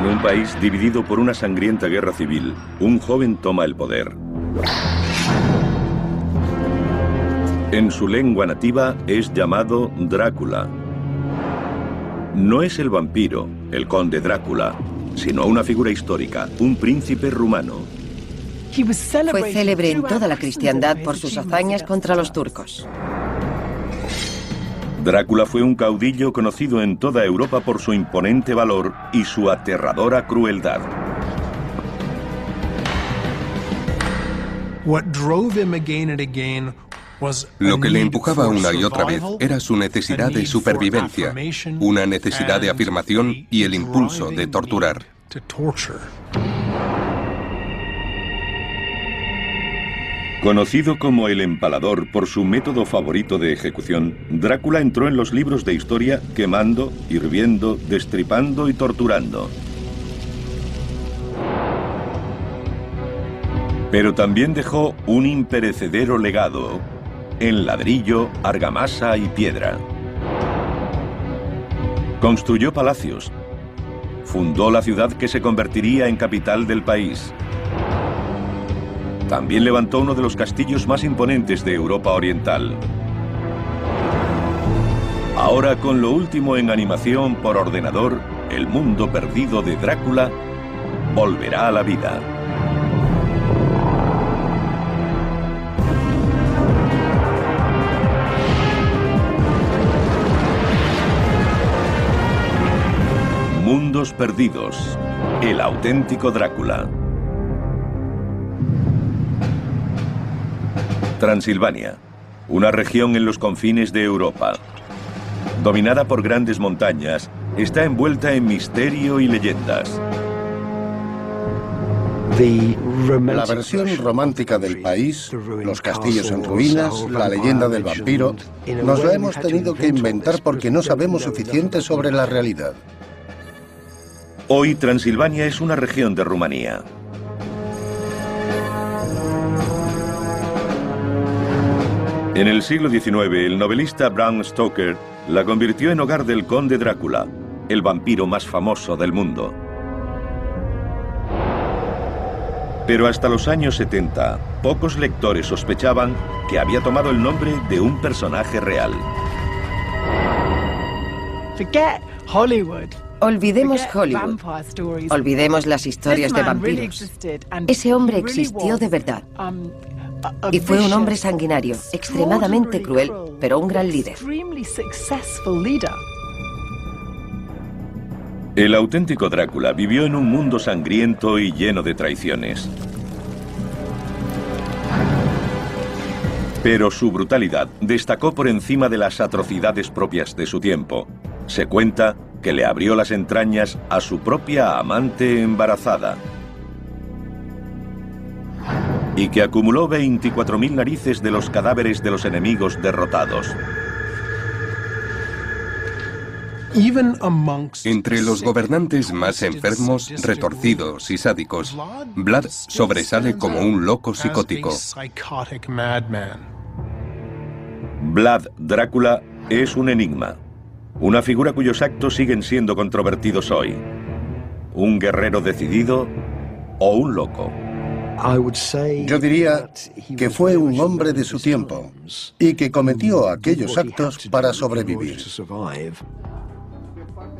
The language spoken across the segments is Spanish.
En un país dividido por una sangrienta guerra civil, un joven toma el poder. En su lengua nativa es llamado Drácula. No es el vampiro, el conde Drácula, sino una figura histórica, un príncipe rumano. Fue célebre en toda la cristiandad por sus hazañas contra los turcos. Drácula fue un caudillo conocido en toda Europa por su imponente valor y su aterradora crueldad. Lo que le empujaba una y otra vez era su necesidad de supervivencia, una necesidad de afirmación y el impulso de torturar. Conocido como el empalador por su método favorito de ejecución, Drácula entró en los libros de historia quemando, hirviendo, destripando y torturando. Pero también dejó un imperecedero legado en ladrillo, argamasa y piedra. Construyó palacios. Fundó la ciudad que se convertiría en capital del país. También levantó uno de los castillos más imponentes de Europa Oriental. Ahora, con lo último en animación por ordenador, el mundo perdido de Drácula volverá a la vida. Mundos perdidos. El auténtico Drácula. Transilvania, una región en los confines de Europa. Dominada por grandes montañas, está envuelta en misterio y leyendas. La versión romántica del país, los castillos en ruinas, la leyenda del vampiro, nos la hemos tenido que inventar porque no sabemos suficiente sobre la realidad. Hoy Transilvania es una región de Rumanía. En el siglo XIX, el novelista Bram Stoker la convirtió en hogar del conde Drácula, el vampiro más famoso del mundo. Pero hasta los años 70, pocos lectores sospechaban que había tomado el nombre de un personaje real. Olvidemos Hollywood. Olvidemos las historias de vampiros. Ese hombre existió de verdad. Y fue un hombre sanguinario, extremadamente cruel, pero un gran líder. El auténtico Drácula vivió en un mundo sangriento y lleno de traiciones. Pero su brutalidad destacó por encima de las atrocidades propias de su tiempo. Se cuenta que le abrió las entrañas a su propia amante embarazada. Y que acumuló 24.000 narices de los cadáveres de los enemigos derrotados. Entre los gobernantes más enfermos, retorcidos y sádicos, Vlad sobresale como un loco psicótico. Vlad Drácula es un enigma, una figura cuyos actos siguen siendo controvertidos hoy. ¿Un guerrero decidido o un loco? Yo diría que fue un hombre de su tiempo y que cometió aquellos actos para sobrevivir.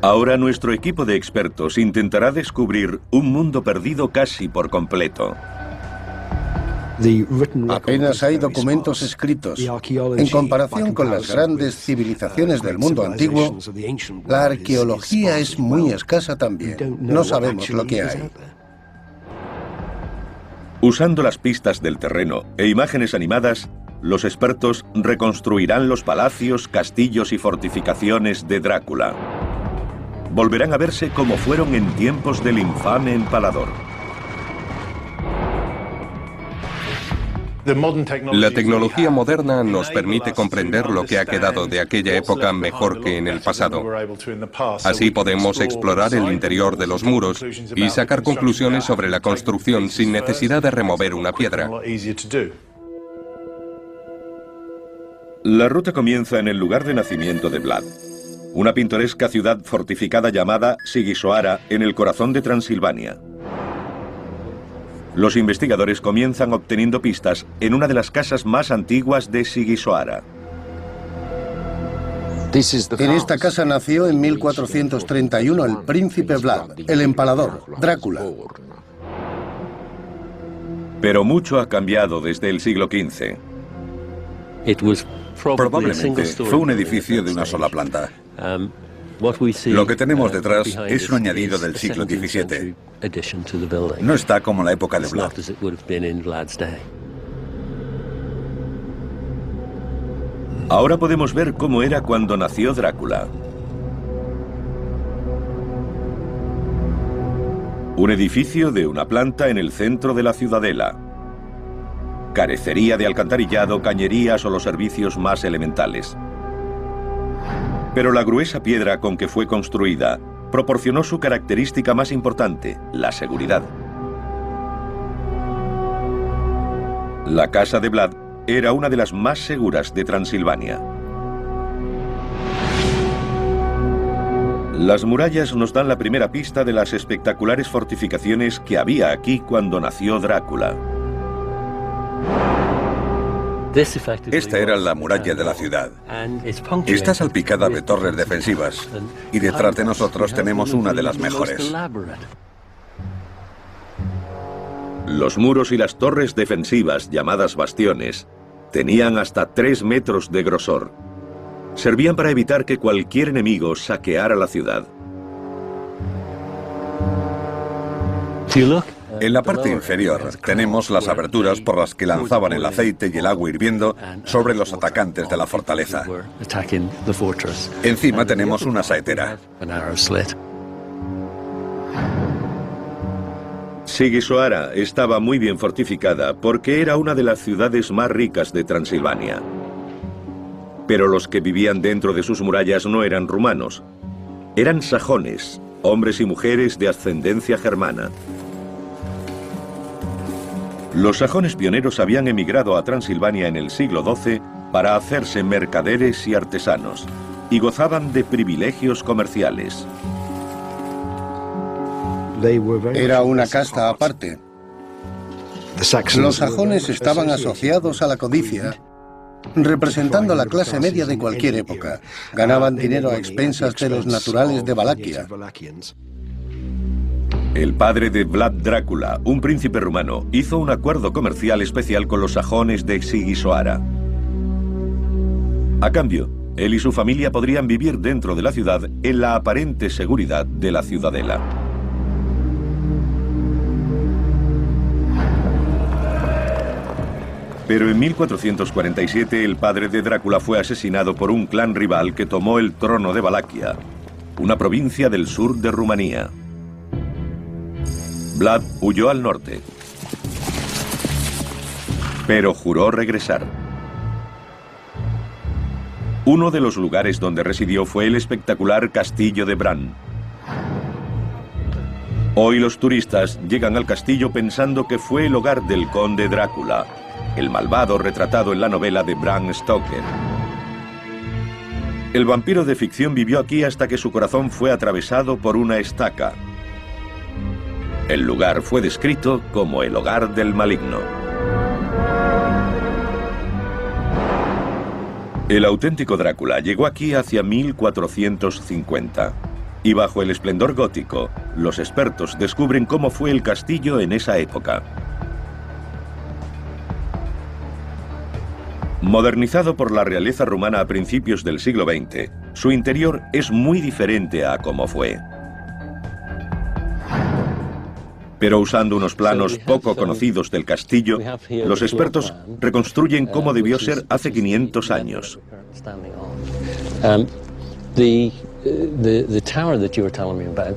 Ahora nuestro equipo de expertos intentará descubrir un mundo perdido casi por completo. Apenas hay documentos escritos. En comparación con las grandes civilizaciones del mundo antiguo, la arqueología es muy escasa también. No sabemos lo que hay. Usando las pistas del terreno e imágenes animadas, los expertos reconstruirán los palacios, castillos y fortificaciones de Drácula. Volverán a verse como fueron en tiempos del infame empalador. La tecnología moderna nos permite comprender lo que ha quedado de aquella época mejor que en el pasado. Así podemos explorar el interior de los muros y sacar conclusiones sobre la construcción sin necesidad de remover una piedra. La ruta comienza en el lugar de nacimiento de Vlad. una pintoresca ciudad fortificada llamada Sigisoara en el corazón de Transilvania. Los investigadores comienzan obteniendo pistas en una de las casas más antiguas de Sigisoara. En esta casa nació en 1431 el príncipe Vlad, el empalador, Drácula. Pero mucho ha cambiado desde el siglo XV. Probablemente fue un edificio de una sola planta. Lo que tenemos detrás es un añadido del siglo XVII. No está como la época de Vlad. Ahora podemos ver cómo era cuando nació Drácula. Un edificio de una planta en el centro de la ciudadela. Carecería de alcantarillado, cañerías o los servicios más elementales. Pero la gruesa piedra con que fue construida proporcionó su característica más importante, la seguridad. La casa de Vlad era una de las más seguras de Transilvania. Las murallas nos dan la primera pista de las espectaculares fortificaciones que había aquí cuando nació Drácula. Esta era la muralla de la ciudad. Está salpicada de torres defensivas y detrás de nosotros tenemos una de las mejores. Los muros y las torres defensivas, llamadas bastiones, tenían hasta 3 metros de grosor. Servían para evitar que cualquier enemigo saqueara la ciudad. En la parte inferior tenemos las aberturas por las que lanzaban el aceite y el agua hirviendo sobre los atacantes de la fortaleza. Encima tenemos una saetera. Sigisoara estaba muy bien fortificada porque era una de las ciudades más ricas de Transilvania. Pero los que vivían dentro de sus murallas no eran rumanos. Eran sajones, hombres y mujeres de ascendencia germana. Los sajones pioneros habían emigrado a Transilvania en el siglo XII para hacerse mercaderes y artesanos, y gozaban de privilegios comerciales. Era una casta aparte. Los sajones estaban asociados a la codicia, representando a la clase media de cualquier época. Ganaban dinero a expensas de los naturales de Valaquia. El padre de Vlad Drácula, un príncipe rumano, hizo un acuerdo comercial especial con los sajones de Sigisoara. A cambio, él y su familia podrían vivir dentro de la ciudad en la aparente seguridad de la ciudadela. Pero en 1447 el padre de Drácula fue asesinado por un clan rival que tomó el trono de Valaquia, una provincia del sur de Rumanía. Vlad huyó al norte, pero juró regresar. Uno de los lugares donde residió fue el espectacular castillo de Bran. Hoy los turistas llegan al castillo pensando que fue el hogar del conde Drácula, el malvado retratado en la novela de Bram Stoker. El vampiro de ficción vivió aquí hasta que su corazón fue atravesado por una estaca. El lugar fue descrito como el hogar del maligno. El auténtico Drácula llegó aquí hacia 1450. Y bajo el esplendor gótico, los expertos descubren cómo fue el castillo en esa época. Modernizado por la realeza rumana a principios del siglo XX, su interior es muy diferente a cómo fue. Pero usando unos planos poco conocidos del castillo, los expertos reconstruyen cómo debió ser hace 500 años. The tower that you were telling me about,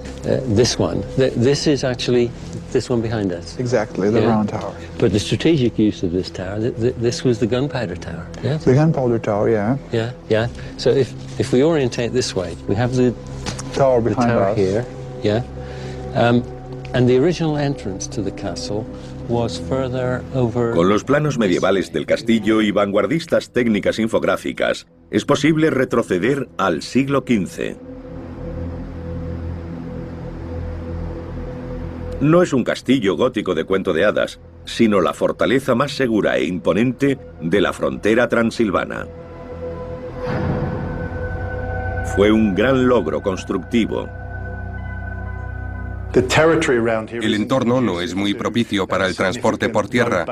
this one, this is actually this one behind us. Exactly, the round tower. But the strategic use of this tower, this was the gunpowder tower. Yeah. The gunpowder tower, yeah. Yeah, yeah. So if we orientate this way, we have the tower behind us here, yeah. And the original entrance to the castle was further over. Con los planos medievales del castillo y vanguardistas técnicas infográficas, es posible retroceder al siglo XV. No es un castillo gótico de cuento de hadas, sino la fortaleza más segura e imponente de la frontera transilvana. Fue un gran logro constructivo. El entorno no es muy propicio para el transporte por tierra,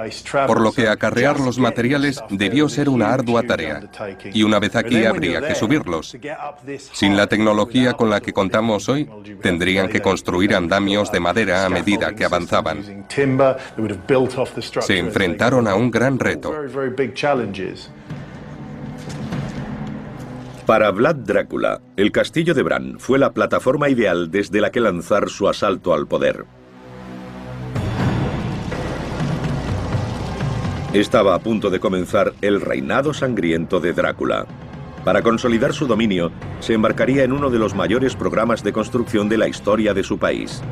por lo que acarrear los materiales debió ser una ardua tarea, y una vez aquí habría que subirlos. Sin la tecnología con la que contamos hoy, tendrían que construir andamios de madera a medida que avanzaban. Se enfrentaron a un gran reto. Para Vlad Drácula, el castillo de Bran fue la plataforma ideal desde la que lanzar su asalto al poder. Estaba a punto de comenzar el reinado sangriento de Drácula. Para consolidar su dominio, se embarcaría en uno de los mayores programas de construcción de la historia de su país.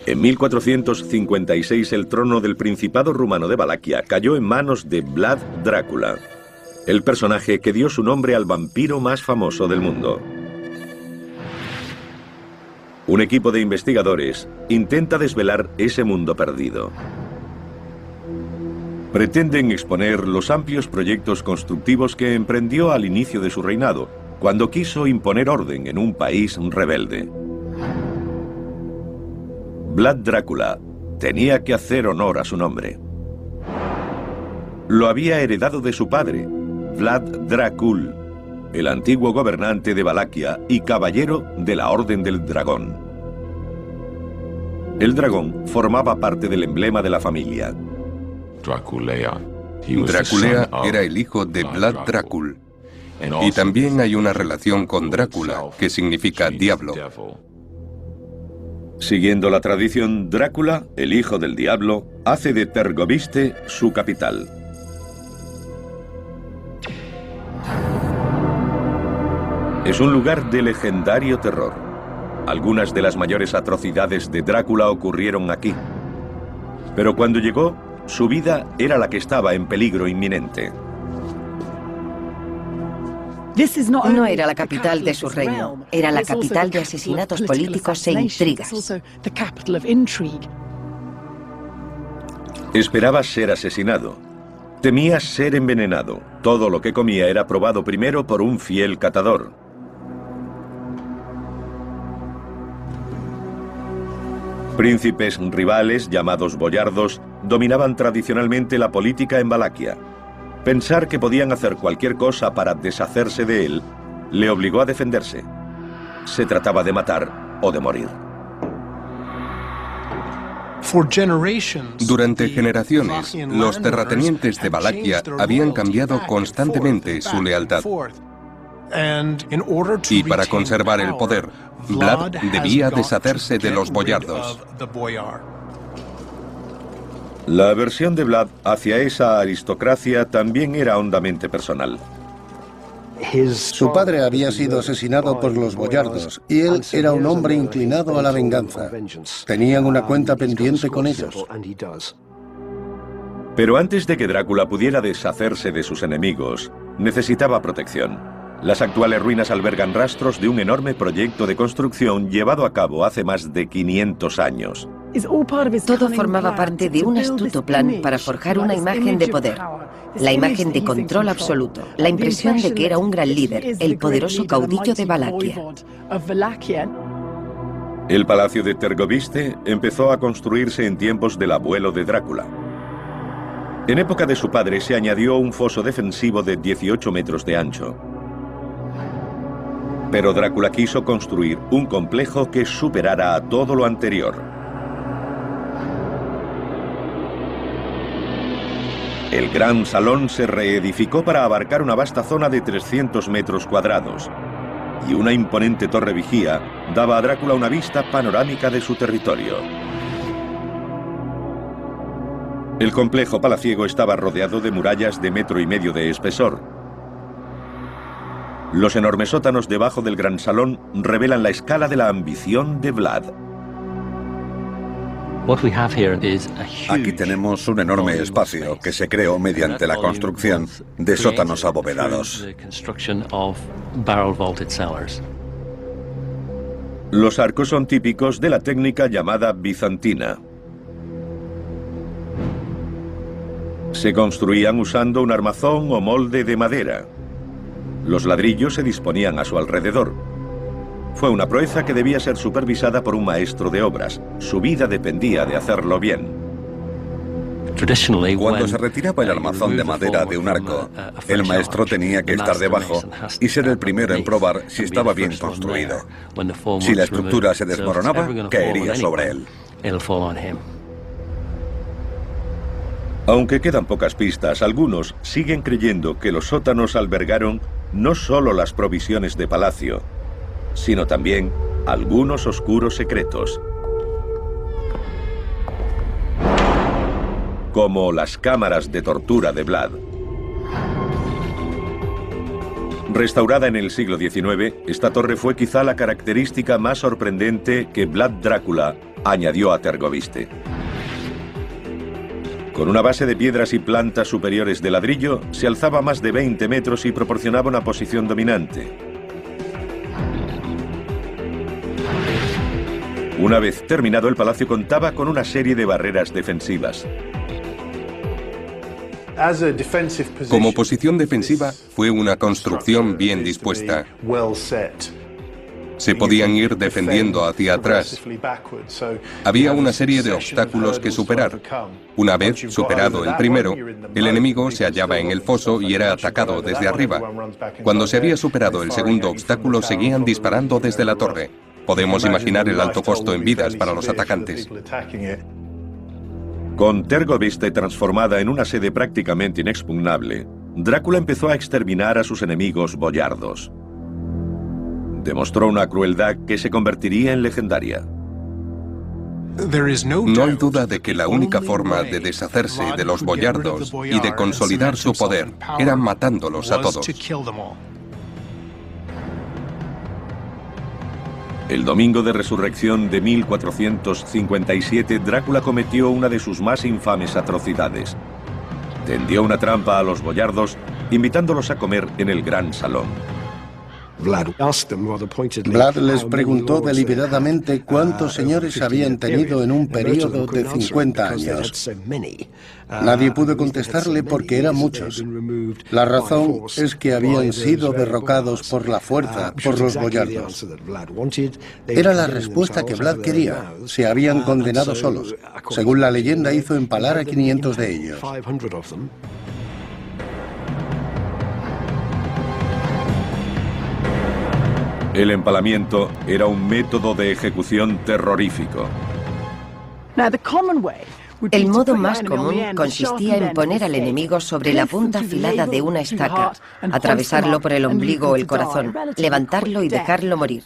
En 1456 el trono del Principado rumano de Valaquia cayó en manos de Vlad Drácula, el personaje que dio su nombre al vampiro más famoso del mundo. Un equipo de investigadores intenta desvelar ese mundo perdido. Pretenden exponer los amplios proyectos constructivos que emprendió al inicio de su reinado, cuando quiso imponer orden en un país rebelde. Vlad Drácula tenía que hacer honor a su nombre. Lo había heredado de su padre, Vlad Dracul, el antiguo gobernante de Valaquia y caballero de la Orden del Dragón. El dragón formaba parte del emblema de la familia. Draculea era el hijo de Vlad Dracul, y también hay una relación con Drácula, que significa diablo. Siguiendo la tradición, Drácula, el hijo del diablo, hace de Tergoviste su capital. Es un lugar de legendario terror. Algunas de las mayores atrocidades de Drácula ocurrieron aquí. Pero cuando llegó, su vida era la que estaba en peligro inminente. No era la capital de su reino, era la capital de asesinatos políticos e intrigas. Esperaba ser asesinado. Temía ser envenenado. Todo lo que comía era probado primero por un fiel catador. Príncipes rivales, llamados boyardos, dominaban tradicionalmente la política en Valaquia. Pensar que podían hacer cualquier cosa para deshacerse de él le obligó a defenderse. Se trataba de matar o de morir. Durante generaciones, los terratenientes de Valaquia habían cambiado constantemente su lealtad. Y para conservar el poder, Vlad debía deshacerse de los boyardos. La aversión de Vlad hacia esa aristocracia también era hondamente personal. Su padre había sido asesinado por los boyardos y él era un hombre inclinado a la venganza. Tenían una cuenta pendiente con ellos. Pero antes de que Drácula pudiera deshacerse de sus enemigos, necesitaba protección. Las actuales ruinas albergan rastros de un enorme proyecto de construcción llevado a cabo hace más de 500 años. Todo formaba parte de un astuto plan para forjar una imagen de poder, la imagen de control absoluto, la impresión de que era un gran líder, el poderoso caudillo de Valaquia. El palacio de Tergoviste empezó a construirse en tiempos del abuelo de Drácula. En época de su padre se añadió un foso defensivo de 18 metros de ancho. Pero Drácula quiso construir un complejo que superara a todo lo anterior. El Gran Salón se reedificó para abarcar una vasta zona de 300 metros cuadrados, y una imponente torre vigía daba a Drácula una vista panorámica de su territorio. El complejo palaciego estaba rodeado de murallas de 1,5 metros de espesor. Los enormes sótanos debajo del Gran Salón revelan la escala de la ambición de Vlad. Aquí tenemos un enorme espacio que se creó mediante la construcción de sótanos abovedados. Los arcos son típicos de la técnica llamada bizantina. Se construían usando un armazón o molde de madera. Los ladrillos se disponían a su alrededor. Fue una proeza que debía ser supervisada por un maestro de obras. Su vida dependía de hacerlo bien. Cuando se retiraba el armazón de madera de un arco, el maestro tenía que estar debajo y ser el primero en probar si estaba bien construido. Si la estructura se desmoronaba, caería sobre él. Aunque quedan pocas pistas, algunos siguen creyendo que los sótanos albergaron no solo las provisiones de palacio, sino también algunos oscuros secretos, como las cámaras de tortura de Vlad. Restaurada en el siglo XIX, esta torre fue quizá la característica más sorprendente que Vlad Drácula añadió a Tergoviste. Con una base de piedras y plantas superiores de ladrillo, se alzaba más de 20 metros y proporcionaba una posición dominante. Una vez terminado, el palacio contaba con una serie de barreras defensivas. Como posición defensiva, fue una construcción bien dispuesta. Se podían ir defendiendo hacia atrás. Había una serie de obstáculos que superar. Una vez superado el primero, el enemigo se hallaba en el foso y era atacado desde arriba. Cuando se había superado el segundo obstáculo, seguían disparando desde la torre. Podemos imaginar el alto costo en vidas para los atacantes. Con Tergoviste transformada en una sede prácticamente inexpugnable, Drácula empezó a exterminar a sus enemigos boyardos. Demostró una crueldad que se convertiría en legendaria. No hay duda de que la única forma de deshacerse de los boyardos y de consolidar su poder era matándolos a todos. El domingo de resurrección de 1457, Drácula cometió una de sus más infames atrocidades. Tendió una trampa a los boyardos, invitándolos a comer en el gran salón. Vlad les preguntó deliberadamente cuántos señores habían tenido en un periodo de 50 años. Nadie pudo contestarle porque eran muchos. La razón es que habían sido derrocados por la fuerza por los boyardos. Era la respuesta que Vlad quería. Se habían condenado solos. Según la leyenda, hizo empalar a 500 de ellos. El empalamiento era un método de ejecución terrorífico. El modo más común consistía en poner al enemigo sobre la punta afilada de una estaca, atravesarlo por el ombligo o el corazón, levantarlo y dejarlo morir.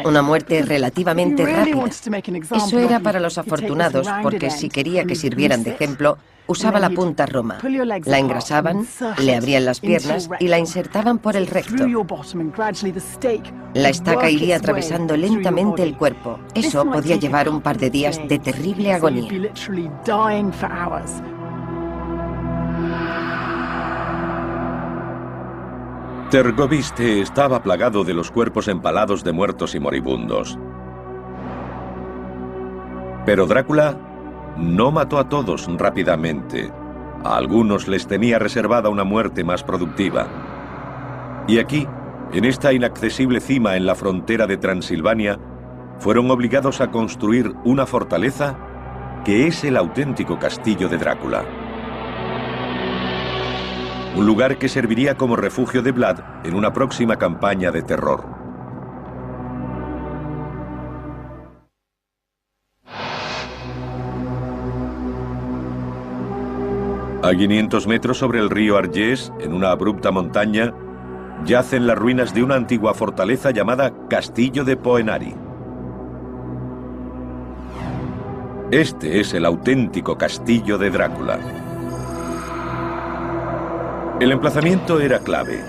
Una muerte relativamente rápida. Eso era para los afortunados, porque si quería que sirvieran de ejemplo, usaba la punta roma. La engrasaban, le abrían las piernas y la insertaban por el recto. La estaca iría atravesando lentamente el cuerpo. Eso podía llevar un par de días de terrible agonía. Tergoviste estaba plagado de los cuerpos empalados de muertos y moribundos. Pero Drácula no mató a todos rápidamente. A algunos les tenía reservada una muerte más productiva. Y aquí, en esta inaccesible cima en la frontera de Transilvania, fueron obligados a construir una fortaleza que es el auténtico castillo de Drácula. Un lugar que serviría como refugio de Vlad en una próxima campaña de terror. A 500 metros sobre el río Argés, en una abrupta montaña, yacen las ruinas de una antigua fortaleza llamada Castillo de Poenari. Este es el auténtico castillo de Drácula. El emplazamiento era clave.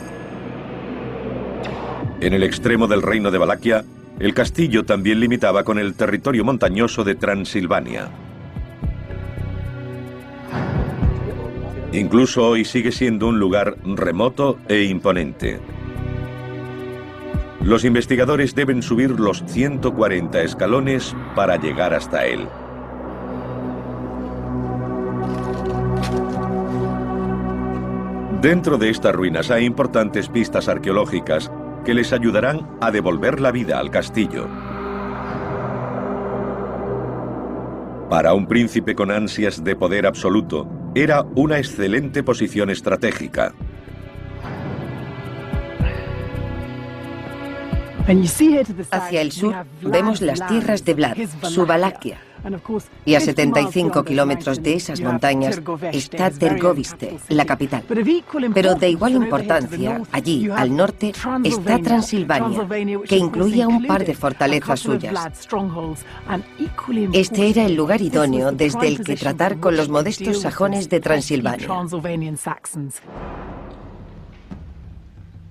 En el extremo del reino de Valaquia, El castillo también limitaba con el territorio montañoso de Transilvania. Incluso hoy sigue siendo un lugar remoto e imponente. Los investigadores deben subir los 140 escalones para llegar hasta él. Dentro de estas ruinas hay importantes pistas arqueológicas que les ayudarán a devolver la vida al castillo. Para un príncipe con ansias de poder absoluto, era una excelente posición estratégica. Hacia el sur vemos las tierras de Vlad, su Valaquia. Y a 75 kilómetros de esas montañas está Tergoviste, la capital. Pero de igual importancia, allí, al norte, está Transilvania, que incluía un par de fortalezas suyas. Este era el lugar idóneo desde el que tratar con los modestos sajones de Transilvania.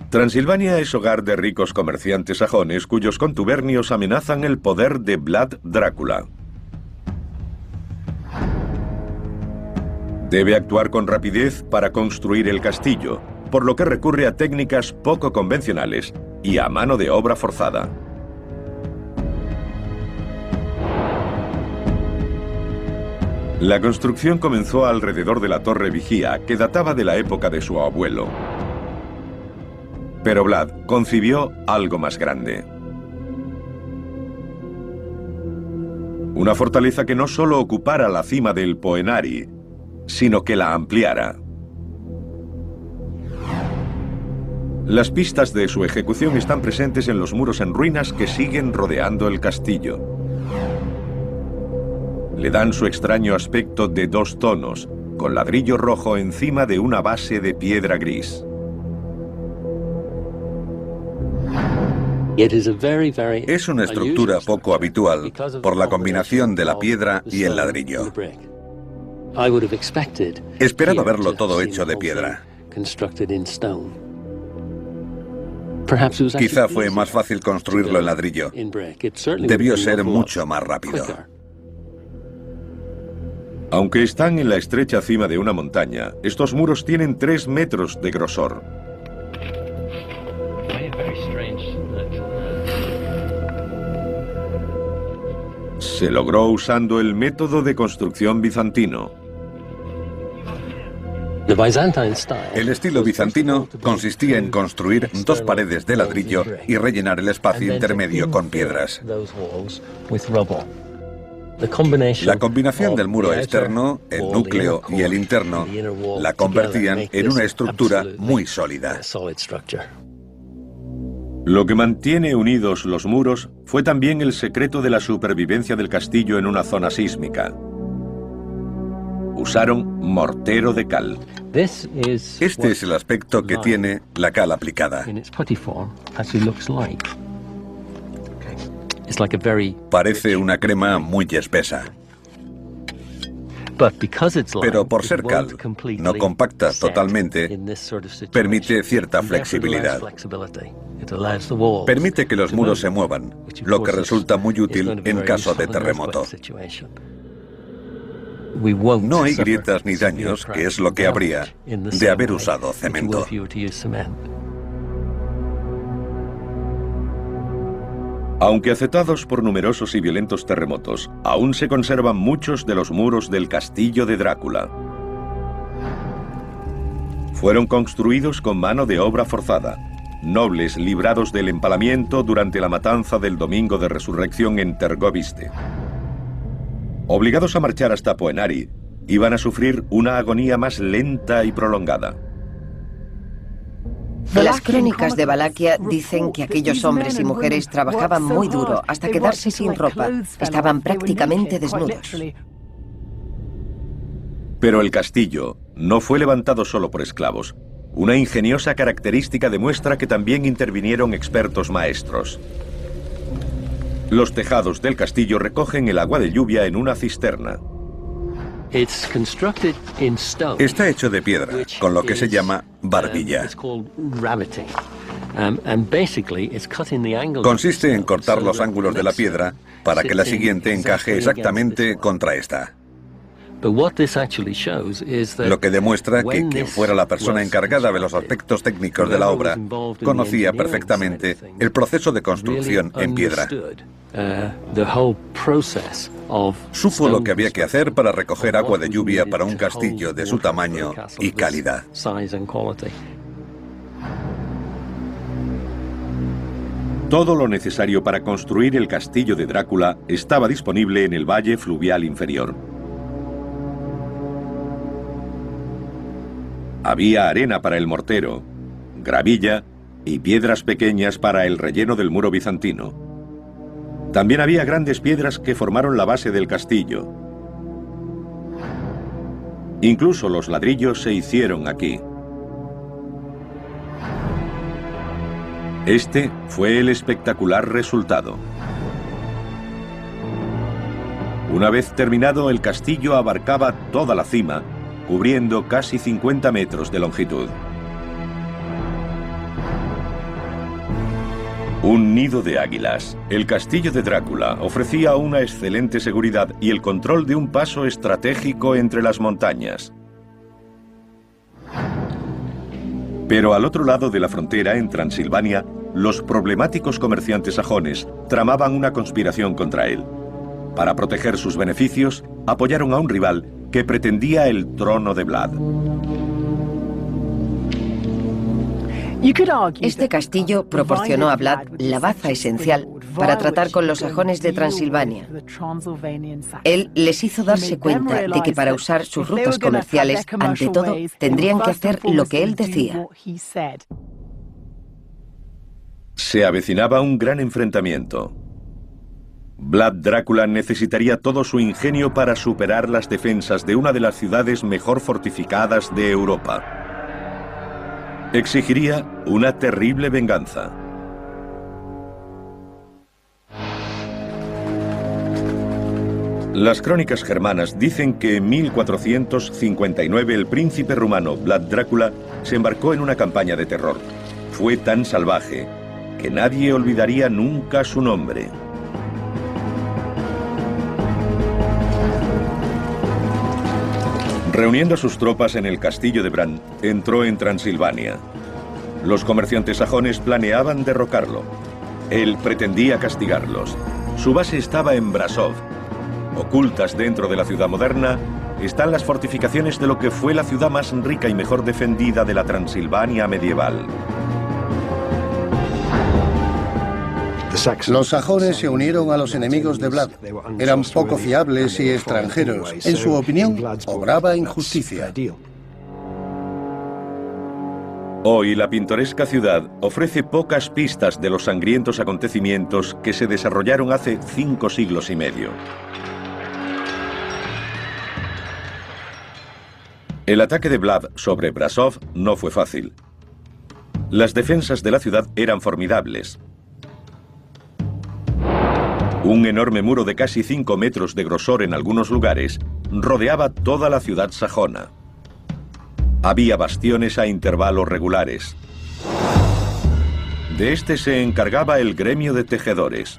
Transilvania es hogar de ricos comerciantes sajones cuyos contubernios amenazan el poder de Vlad Drácula. Debe actuar con rapidez para construir el castillo, por lo que recurre a técnicas poco convencionales y a mano de obra forzada. La construcción comenzó alrededor de la torre vigía, que databa de la época de su abuelo. Pero Vlad concibió algo más grande. Una fortaleza que no solo ocupara la cima del Poenari, sino que la ampliara. Las pistas de su ejecución están presentes en los muros en ruinas que siguen rodeando el castillo. Le dan su extraño aspecto de 2 tonos, con ladrillo rojo encima de una base de piedra gris. Es una estructura poco habitual por la combinación de la piedra y el ladrillo. Esperaba verlo todo hecho de piedra. Quizá fue más fácil construirlo en ladrillo. Debió ser mucho más rápido. Aunque están en la estrecha cima de una montaña, estos muros tienen 3 metros de grosor. Se logró usando el método de construcción bizantino. El estilo bizantino consistía en construir 2 paredes de ladrillo y rellenar el espacio intermedio con piedras. La combinación del muro externo, el núcleo y el interno la convertían en una estructura muy sólida. Lo que mantiene unidos los muros fue también el secreto de la supervivencia del castillo en una zona sísmica. Usaron mortero de cal. Este es el aspecto que tiene la cal aplicada. Parece una crema muy espesa. Pero por ser cal, no compacta totalmente, permite cierta flexibilidad. Permite que los muros se muevan, lo que resulta muy útil en caso de terremoto. No hay grietas ni daños, que es lo que habría de haber usado cemento. Aunque afectados por numerosos y violentos terremotos, aún se conservan muchos de los muros del castillo de Drácula. Fueron construidos con mano de obra forzada, nobles librados del empalamiento durante la matanza del Domingo de Resurrección en Tergoviste. Obligados a marchar hasta Poenari, iban a sufrir una agonía más lenta y prolongada. Las crónicas de Valaquia dicen que aquellos hombres y mujeres trabajaban muy duro hasta quedarse sin ropa. Estaban prácticamente desnudos. Pero el castillo no fue levantado solo por esclavos. Una ingeniosa característica demuestra que también intervinieron expertos maestros. Los tejados del castillo recogen el agua de lluvia en una cisterna. Está hecho de piedra, con lo que se llama barbilla. Consiste en cortar los ángulos de la piedra para que la siguiente encaje exactamente contra esta. Lo que demuestra que quien fuera la persona encargada de los aspectos técnicos de la obra conocía perfectamente el proceso de construcción en piedra. Supo lo que había que hacer para recoger agua de lluvia para un castillo de su tamaño y calidad. Todo lo necesario para construir el castillo de Drácula estaba disponible en el valle fluvial inferior. Había arena para el mortero, gravilla y piedras pequeñas para el relleno del muro bizantino. También había grandes piedras que formaron la base del castillo. Incluso los ladrillos se hicieron aquí. Este fue el espectacular resultado. Una vez terminado, el castillo abarcaba toda la cima, cubriendo casi 50 metros de longitud. Un nido de águilas. El castillo de Drácula ofrecía una excelente seguridad y el control de un paso estratégico entre las montañas. Pero al otro lado de la frontera, en Transilvania, los problemáticos comerciantes sajones tramaban una conspiración contra él. Para proteger sus beneficios, apoyaron a un rival que pretendía el trono de Vlad. Este castillo proporcionó a Vlad la baza esencial para tratar con los sajones de Transilvania. Él les hizo darse cuenta de que para usar sus rutas comerciales, ante todo, tendrían que hacer lo que él decía. Se avecinaba un gran enfrentamiento. Vlad Drácula necesitaría todo su ingenio para superar las defensas de una de las ciudades mejor fortificadas de Europa. Exigiría una terrible venganza. Las crónicas germanas dicen que en 1459 el príncipe rumano Vlad Drácula se embarcó en una campaña de terror. Fue tan salvaje que nadie olvidaría nunca su nombre. Reuniendo a sus tropas en el castillo de Bran, entró en Transilvania. Los comerciantes sajones planeaban derrocarlo. Él pretendía castigarlos. Su base estaba en Brasov. Ocultas dentro de la ciudad moderna están las fortificaciones de lo que fue la ciudad más rica y mejor defendida de la Transilvania medieval. Los sajones se unieron a los enemigos de Vlad. Eran poco fiables y extranjeros. En su opinión, obraba injusticia. Hoy la pintoresca ciudad ofrece pocas pistas de los sangrientos acontecimientos que se desarrollaron hace 5 siglos y medio. El ataque de Vlad sobre Brasov no fue fácil. Las defensas de la ciudad eran formidables. Un enorme muro de casi 5 metros de grosor en algunos lugares rodeaba toda la ciudad sajona. Había bastiones a intervalos regulares. De este se encargaba el gremio de tejedores.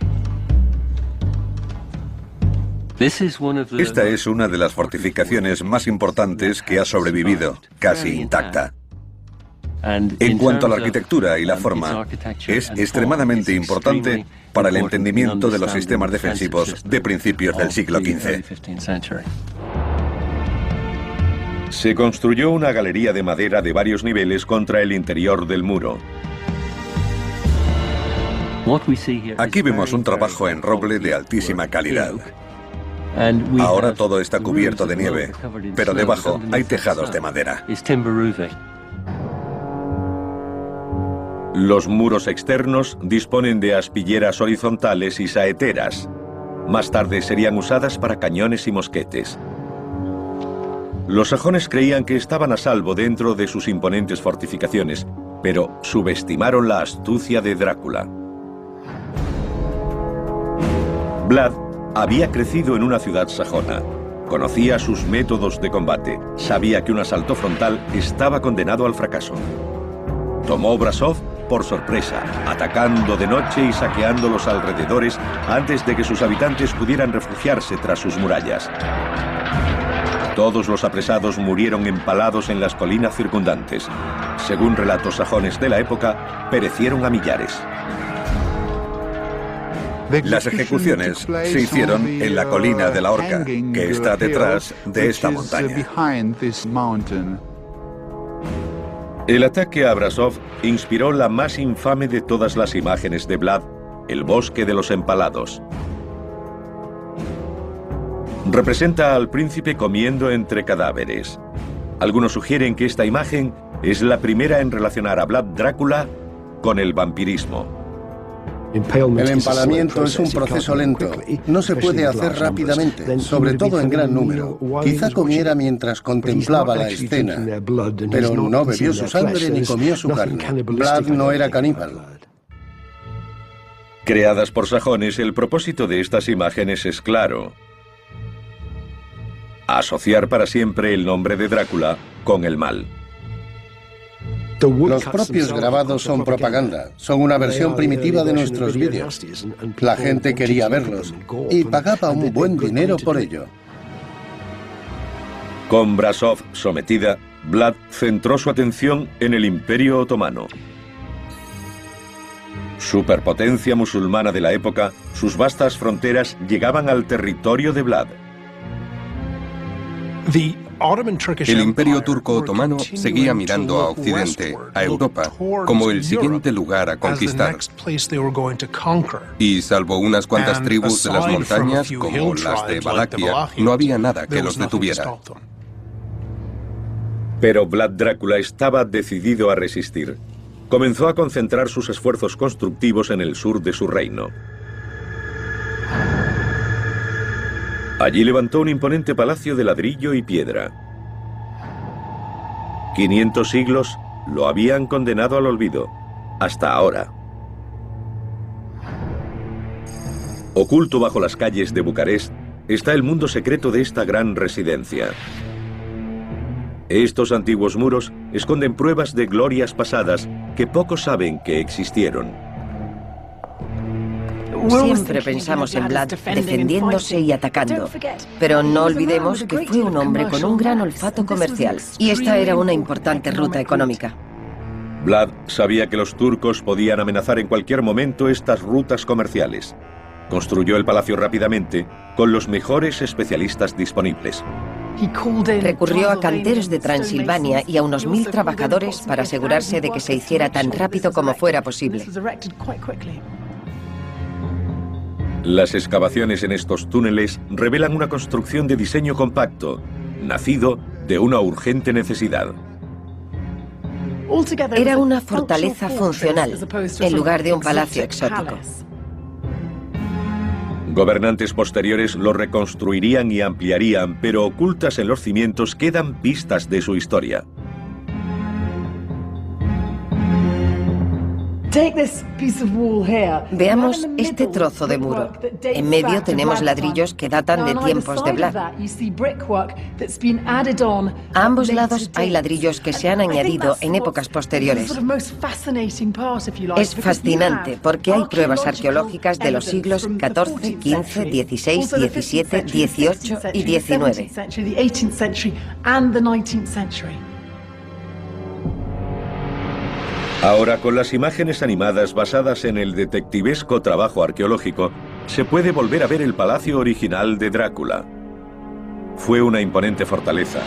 Esta es una de las fortificaciones más importantes que ha sobrevivido, casi intacta. En cuanto a la arquitectura y la forma, es extremadamente importante para el entendimiento de los sistemas defensivos de principios del siglo XV. Se construyó una galería de madera de varios niveles contra el interior del muro. Aquí vemos un trabajo en roble de altísima calidad. Ahora todo está cubierto de nieve, pero debajo hay tejados de madera. Los muros externos disponen de aspilleras horizontales y saeteras. Más tarde serían usadas para cañones y mosquetes. Los sajones creían que estaban a salvo dentro de sus imponentes fortificaciones, pero subestimaron la astucia de Drácula. Vlad había crecido en una ciudad sajona. Conocía sus métodos de combate. Sabía que un asalto frontal estaba condenado al fracaso. Tomó Brasov por sorpresa, atacando de noche y saqueando los alrededores antes de que sus habitantes pudieran refugiarse tras sus murallas. Todos los apresados murieron empalados en las colinas circundantes. Según relatos sajones de la época, perecieron a millares. Las ejecuciones se hicieron en la colina de la Horca, que está detrás de esta montaña. El ataque a Brasov inspiró la más infame de todas las imágenes de Vlad, el bosque de los empalados. Representa al príncipe comiendo entre cadáveres. Algunos sugieren que esta imagen es la primera en relacionar a Vlad Drácula con el vampirismo. El empalamiento es un proceso lento. No se puede hacer rápidamente, sobre todo en gran número. Quizá comiera mientras contemplaba la escena, pero no bebió su sangre ni comió su carne. Vlad no era caníbal. Creadas por sajones, el propósito de estas imágenes es claro: asociar para siempre el nombre de Drácula con el mal. Los propios grabados son propaganda, son una versión primitiva de nuestros vídeos. La gente quería verlos y pagaba un buen dinero por ello. Con Brasov sometida, Vlad centró su atención en el Imperio Otomano. Superpotencia musulmana de la época, sus vastas fronteras llegaban al territorio de Vlad. El Imperio Turco Otomano seguía mirando a Occidente, a Europa, como el siguiente lugar a conquistar. Y salvo unas cuantas tribus de las montañas, como las de Valaquia, no había nada que los detuviera. Pero Vlad Drácula estaba decidido a resistir. Comenzó a concentrar sus esfuerzos constructivos en el sur de su reino. Allí levantó un imponente palacio de ladrillo y piedra. 500 siglos lo habían condenado al olvido, hasta ahora. Oculto bajo las calles de Bucarest está el mundo secreto de esta gran residencia. Estos antiguos muros esconden pruebas de glorias pasadas que pocos saben que existieron. Siempre pensamos en Vlad defendiéndose y atacando, pero no olvidemos que fue un hombre con un gran olfato comercial, y esta era una importante ruta económica. Vlad sabía que los turcos podían amenazar en cualquier momento estas rutas comerciales. Construyó el palacio rápidamente, con los mejores especialistas disponibles. Recurrió a canteros de Transilvania y a unos 1000 trabajadores para asegurarse de que se hiciera tan rápido como fuera posible. Las excavaciones en estos túneles revelan una construcción de diseño compacto, nacido de una urgente necesidad. Era una fortaleza funcional, en lugar de un palacio exótico. Gobernantes posteriores lo reconstruirían y ampliarían, pero ocultas en los cimientos quedan pistas de su historia. Veamos este trozo de muro. En medio tenemos ladrillos que datan de tiempos de Vlad. A ambos lados hay ladrillos que se han añadido en épocas posteriores. Es fascinante porque hay pruebas arqueológicas de los siglos XIV, XV, XVI, XVII, XVIII y XIX. Ahora, con las imágenes animadas basadas en el detectivesco trabajo arqueológico, se puede volver a ver el palacio original de Drácula. Fue una imponente fortaleza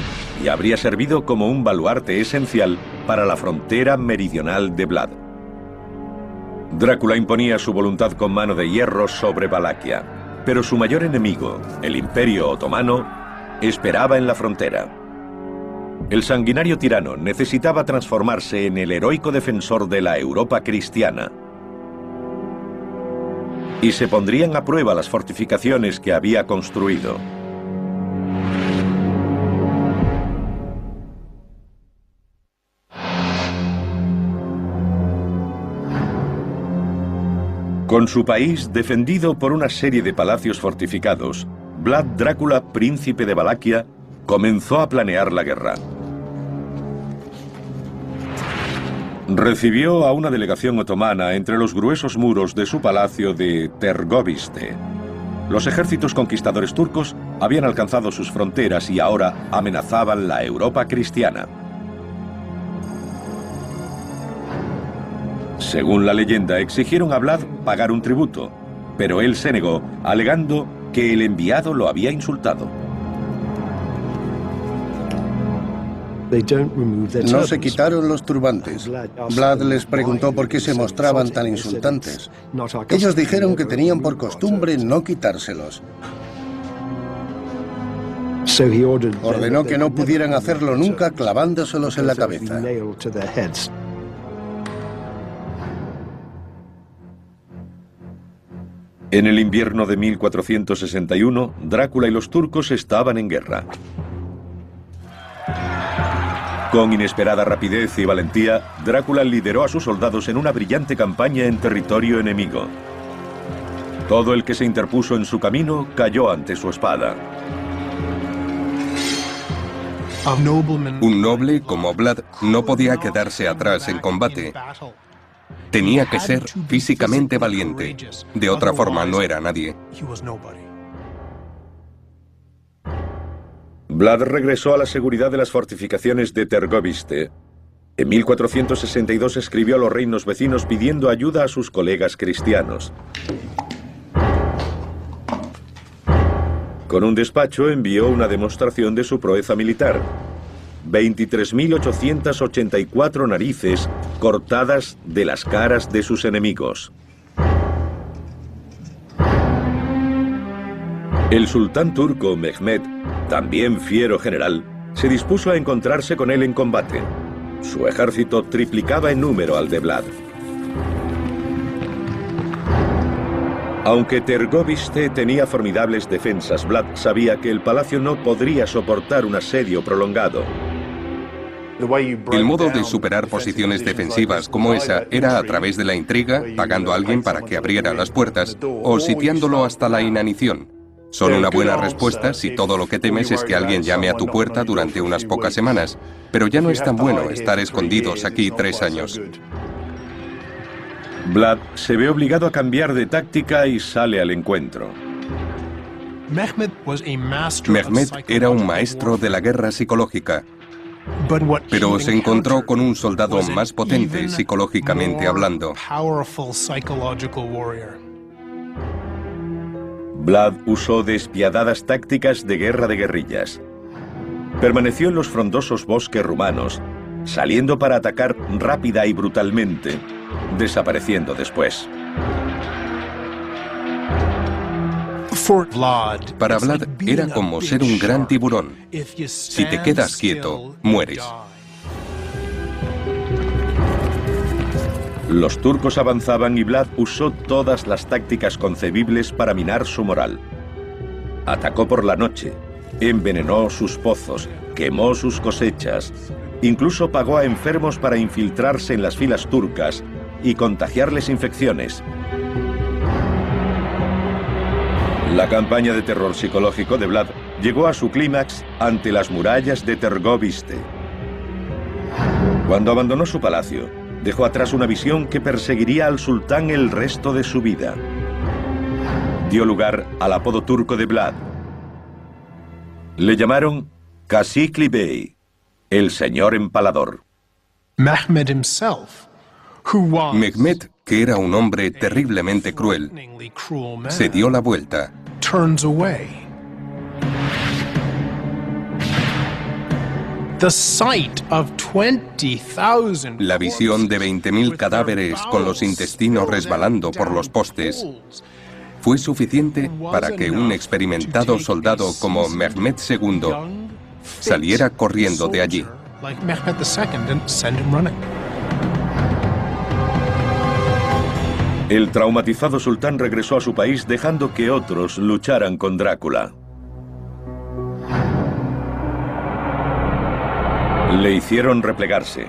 y habría servido como un baluarte esencial para la frontera meridional de Vlad. Drácula imponía su voluntad con mano de hierro sobre Valaquia, pero su mayor enemigo, el Imperio Otomano, esperaba en la frontera. El sanguinario tirano necesitaba transformarse en el heroico defensor de la Europa cristiana. Y se pondrían a prueba las fortificaciones que había construido. Con su país defendido por una serie de palacios fortificados, Vlad Drácula, príncipe de Valaquia, comenzó a planear la guerra. Recibió a una delegación otomana entre los gruesos muros de su palacio de Tergoviste. Los ejércitos conquistadores turcos habían alcanzado sus fronteras y ahora amenazaban la Europa cristiana. Según la leyenda, exigieron a Vlad pagar un tributo, pero él se negó, alegando que el enviado lo había insultado. No se quitaron los turbantes. Vlad les preguntó por qué se mostraban tan insultantes. Ellos dijeron que tenían por costumbre no quitárselos. Ordenó que no pudieran hacerlo nunca clavándoselos en la cabeza. En el invierno de 1461, Drácula y los turcos estaban en guerra. Con inesperada rapidez y valentía, Drácula lideró a sus soldados en una brillante campaña en territorio enemigo. Todo el que se interpuso en su camino cayó ante su espada. Un noble como Vlad no podía quedarse atrás en combate. Tenía que ser físicamente valiente. De otra forma no era nadie. Vlad regresó a la seguridad de las fortificaciones de Tergoviste. En 1462 escribió a los reinos vecinos pidiendo ayuda a sus colegas cristianos. Con un despacho envió una demostración de su proeza militar. 23.884 narices cortadas de las caras de sus enemigos. El sultán turco Mehmed, también fiero general, se dispuso a encontrarse con él en combate. Su ejército triplicaba en número al de Vlad. Aunque Tergoviste tenía formidables defensas, Vlad sabía que el palacio no podría soportar un asedio prolongado. El modo de superar posiciones defensivas como esa era a través de la intriga, pagando a alguien para que abriera las puertas, o sitiándolo hasta la inanición. Son una buena respuesta si todo lo que temes es que alguien llame a tu puerta durante unas pocas semanas, pero ya no es tan bueno estar escondidos aquí 3 años. Vlad se ve obligado a cambiar de táctica y sale al encuentro. Mehmed era un maestro de la guerra psicológica, pero se encontró con un soldado más potente psicológicamente hablando. Vlad usó despiadadas tácticas de guerra de guerrillas. Permaneció en los frondosos bosques rumanos, saliendo para atacar rápida y brutalmente, desapareciendo después. Para Vlad era como ser un gran tiburón. Si te quedas quieto, mueres. Los turcos avanzaban y Vlad usó todas las tácticas concebibles para minar su moral. Atacó por la noche, envenenó sus pozos, quemó sus cosechas, incluso pagó a enfermos para infiltrarse en las filas turcas y contagiarles infecciones. La campaña de terror psicológico de Vlad llegó a su clímax ante las murallas de Tergoviste. Cuando abandonó su palacio, dejó atrás una visión que perseguiría al sultán el resto de su vida. Dio lugar al apodo turco de Vlad. Le llamaron Kasikli Bey, el señor empalador. Mehmed, que era un hombre terriblemente cruel, se dio la vuelta. La visión de 20.000 cadáveres con los intestinos resbalando por los postes fue suficiente para que un experimentado soldado como Mehmed II saliera corriendo de allí. El traumatizado sultán regresó a su país dejando que otros lucharan con Drácula. Le hicieron replegarse.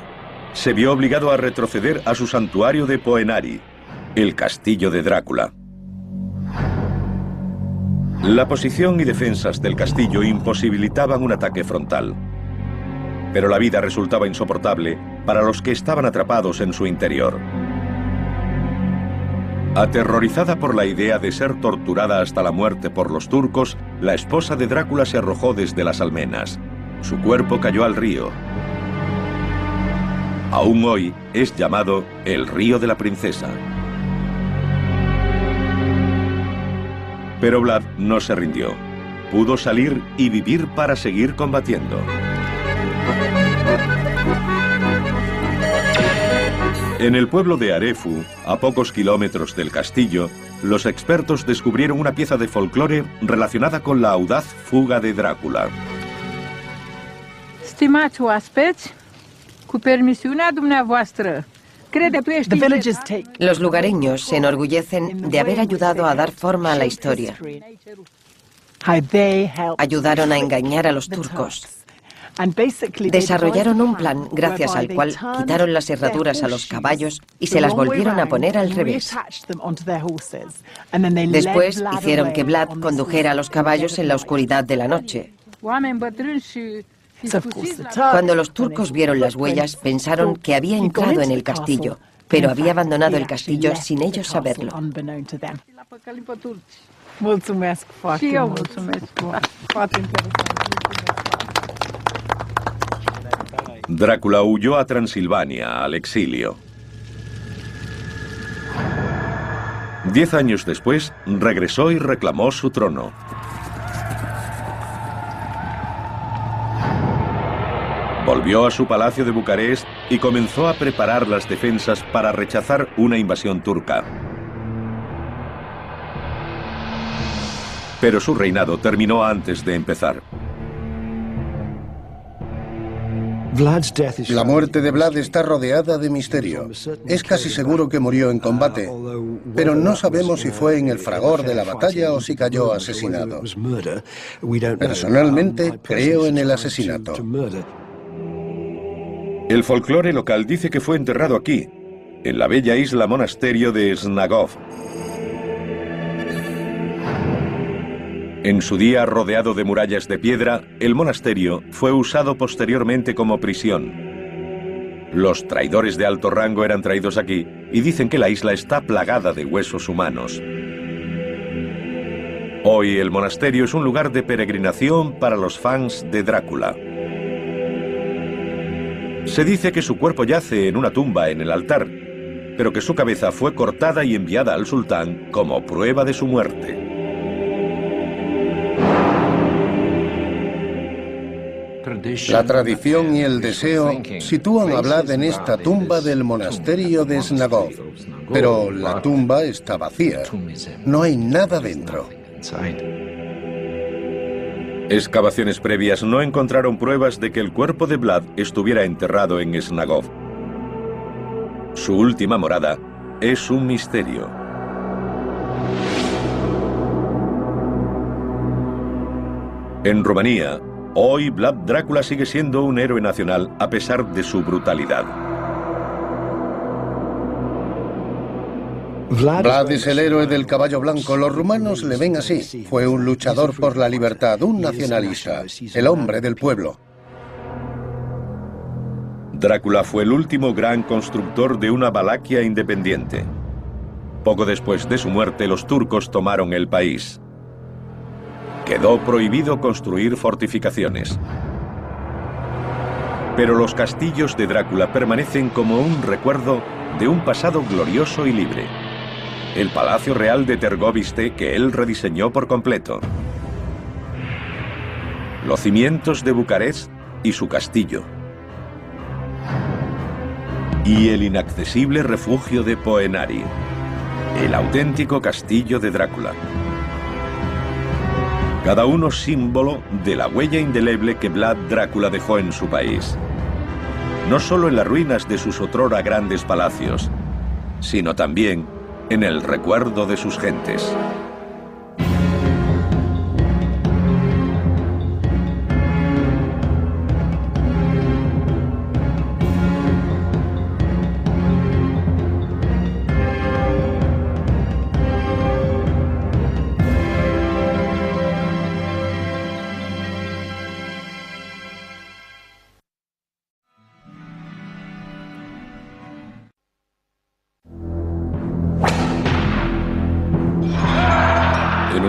Se vio obligado a retroceder a su santuario de Poenari, el castillo de Drácula. La posición y defensas del castillo imposibilitaban un ataque frontal. Pero la vida resultaba insoportable para los que estaban atrapados en su interior. Aterrorizada por la idea de ser torturada hasta la muerte por los turcos, la esposa de Drácula se arrojó desde las almenas. Su cuerpo cayó al río. Aún hoy es llamado el Río de la Princesa. Pero Vlad no se rindió. Pudo salir y vivir para seguir combatiendo. En el pueblo de Arefu, a pocos kilómetros del castillo, los expertos descubrieron una pieza de folclore relacionada con la audaz fuga de Drácula. Stimați oaspeți, cu permisiunea dumneavoastră, los lugareños se enorgullecen de haber ayudado a dar forma a la historia. Ayudaron a engañar a los turcos. Desarrollaron un plan gracias al cual quitaron las herraduras a los caballos y se las volvieron a poner al revés. Después hicieron que Vlad condujera a los caballos en la oscuridad de la noche. Cuando los turcos vieron las huellas, pensaron que había entrado en el castillo, pero había abandonado el castillo sin ellos saberlo. Drácula huyó a Transilvania, al exilio. 10 años después, regresó y reclamó su trono. Volvió a su palacio de Bucarest y comenzó a preparar las defensas para rechazar una invasión turca. Pero su reinado terminó antes de empezar. La muerte de Vlad está rodeada de misterio. Es casi seguro que murió en combate, pero no sabemos si fue en el fragor de la batalla o si cayó asesinado. Personalmente, creo en el asesinato. El folclore local dice que fue enterrado aquí, en la bella isla monasterio de Snagov. En su día rodeado de murallas de piedra, el monasterio fue usado posteriormente como prisión. Los traidores de alto rango eran traídos aquí y dicen que la isla está plagada de huesos humanos. Hoy el monasterio es un lugar de peregrinación para los fans de Drácula. Se dice que su cuerpo yace en una tumba en el altar, pero que su cabeza fue cortada y enviada al sultán como prueba de su muerte. La tradición y el deseo sitúan a Vlad en esta tumba del monasterio de Snagov, pero la tumba está vacía. No hay nada dentro. Excavaciones previas no encontraron pruebas de que el cuerpo de Vlad estuviera enterrado en Snagov. Su última morada es un misterio. En Rumanía, hoy Vlad Drácula sigue siendo un héroe nacional a pesar de su brutalidad. Vlad es el héroe del caballo blanco. Los rumanos le ven así. Fue un luchador por la libertad, un nacionalista, el hombre del pueblo. Drácula fue el último gran constructor de una Valaquia independiente. Poco después de su muerte, los turcos tomaron el país. Quedó prohibido construir fortificaciones. Pero los castillos de Drácula permanecen como un recuerdo de un pasado glorioso y libre. El Palacio Real de Târgoviște, que él rediseñó por completo. Los cimientos de Bucarest y su castillo. Y el inaccesible refugio de Poenari, el auténtico castillo de Drácula. Cada uno símbolo de la huella indeleble que Vlad Drácula dejó en su país. No solo en las ruinas de sus otrora grandes palacios, sino también en el recuerdo de sus gentes.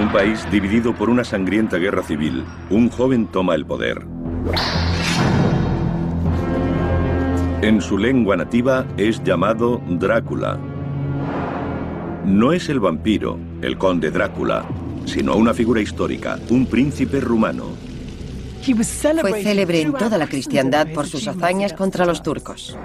un país dividido por una sangrienta guerra civil, un joven toma el poder. En su lengua nativa es llamado Drácula. No es el vampiro, el conde Drácula, sino una figura histórica, un príncipe rumano. Fue célebre en toda la cristiandad por sus hazañas contra los turcos.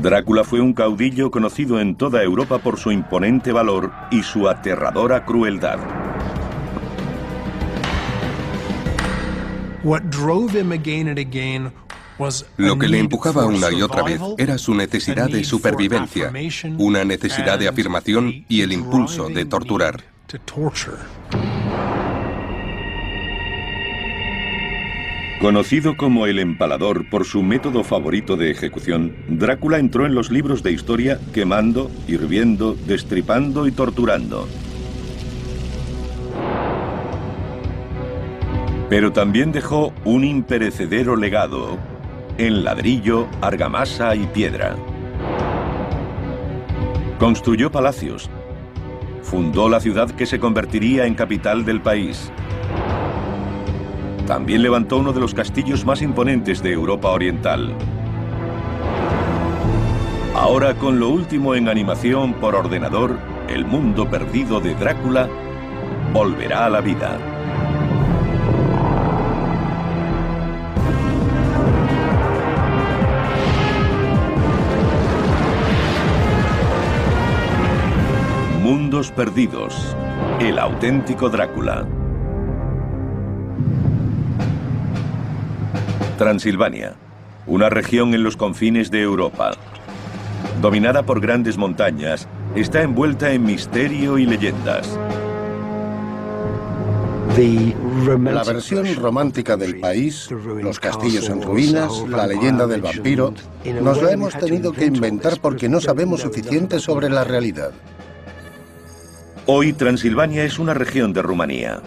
Drácula fue un caudillo conocido en toda Europa por su imponente valor y su aterradora crueldad. Lo que le empujaba una y otra vez era su necesidad de supervivencia, una necesidad de afirmación y el impulso de torturar. Conocido como el empalador por su método favorito de ejecución, Drácula entró en los libros de historia quemando, hirviendo, destripando y torturando. Pero también dejó un imperecedero legado en ladrillo, argamasa y piedra. Construyó palacios. Fundó la ciudad que se convertiría en capital del país. También levantó uno de los castillos más imponentes de Europa Oriental. Ahora, con lo último en animación por ordenador, el mundo perdido de Drácula volverá a la vida. Mundos perdidos. El auténtico Drácula. Transilvania, una región en los confines de Europa. Dominada por grandes montañas, está envuelta en misterio y leyendas. La versión romántica del país, los castillos en ruinas, la leyenda del vampiro, nos la hemos tenido que inventar porque no sabemos suficiente sobre la realidad. Hoy Transilvania es una región de Rumanía.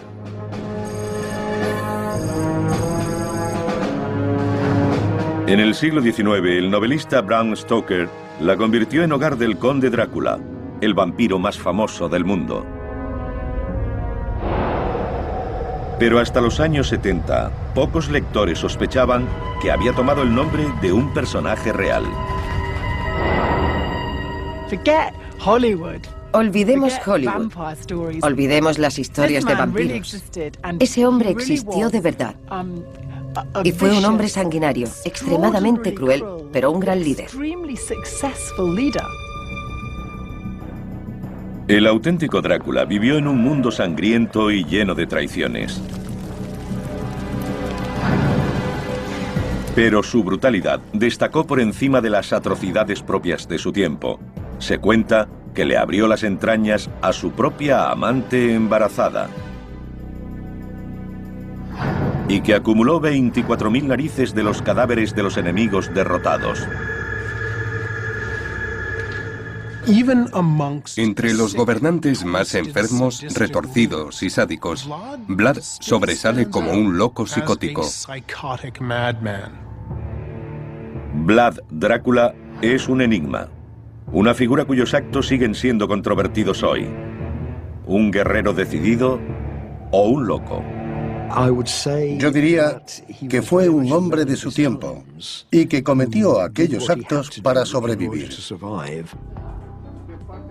En el siglo XIX, el novelista Bram Stoker la convirtió en hogar del conde Drácula, el vampiro más famoso del mundo. Pero hasta los años 70, pocos lectores sospechaban que había tomado el nombre de un personaje real. Olvidemos Hollywood. Olvidemos las historias de vampiros. Ese hombre existió de verdad. Y fue un hombre sanguinario, extremadamente cruel, pero un gran líder. El auténtico Drácula vivió en un mundo sangriento y lleno de traiciones. Pero su brutalidad destacó por encima de las atrocidades propias de su tiempo. Se cuenta que le abrió las entrañas a su propia amante embarazada. Y que acumuló 24.000 narices de los cadáveres de los enemigos derrotados. Entre los gobernantes más enfermos, retorcidos y sádicos, Vlad sobresale como un loco psicótico. Vlad Drácula es un enigma, una figura cuyos actos siguen siendo controvertidos hoy. ¿Un guerrero decidido o un loco? Yo diría que fue un hombre de su tiempo y que cometió aquellos actos para sobrevivir.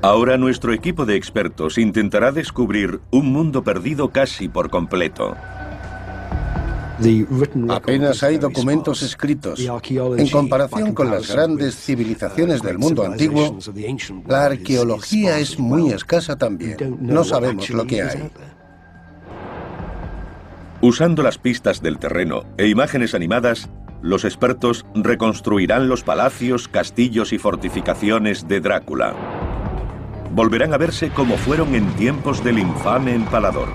Ahora nuestro equipo de expertos intentará descubrir un mundo perdido casi por completo. Apenas hay documentos escritos. En comparación con las grandes civilizaciones del mundo antiguo, la arqueología es muy escasa también. No sabemos lo que hay. Usando las pistas del terreno e imágenes animadas, los expertos reconstruirán los palacios, castillos y fortificaciones de Drácula. Volverán a verse como fueron en tiempos del infame empalador.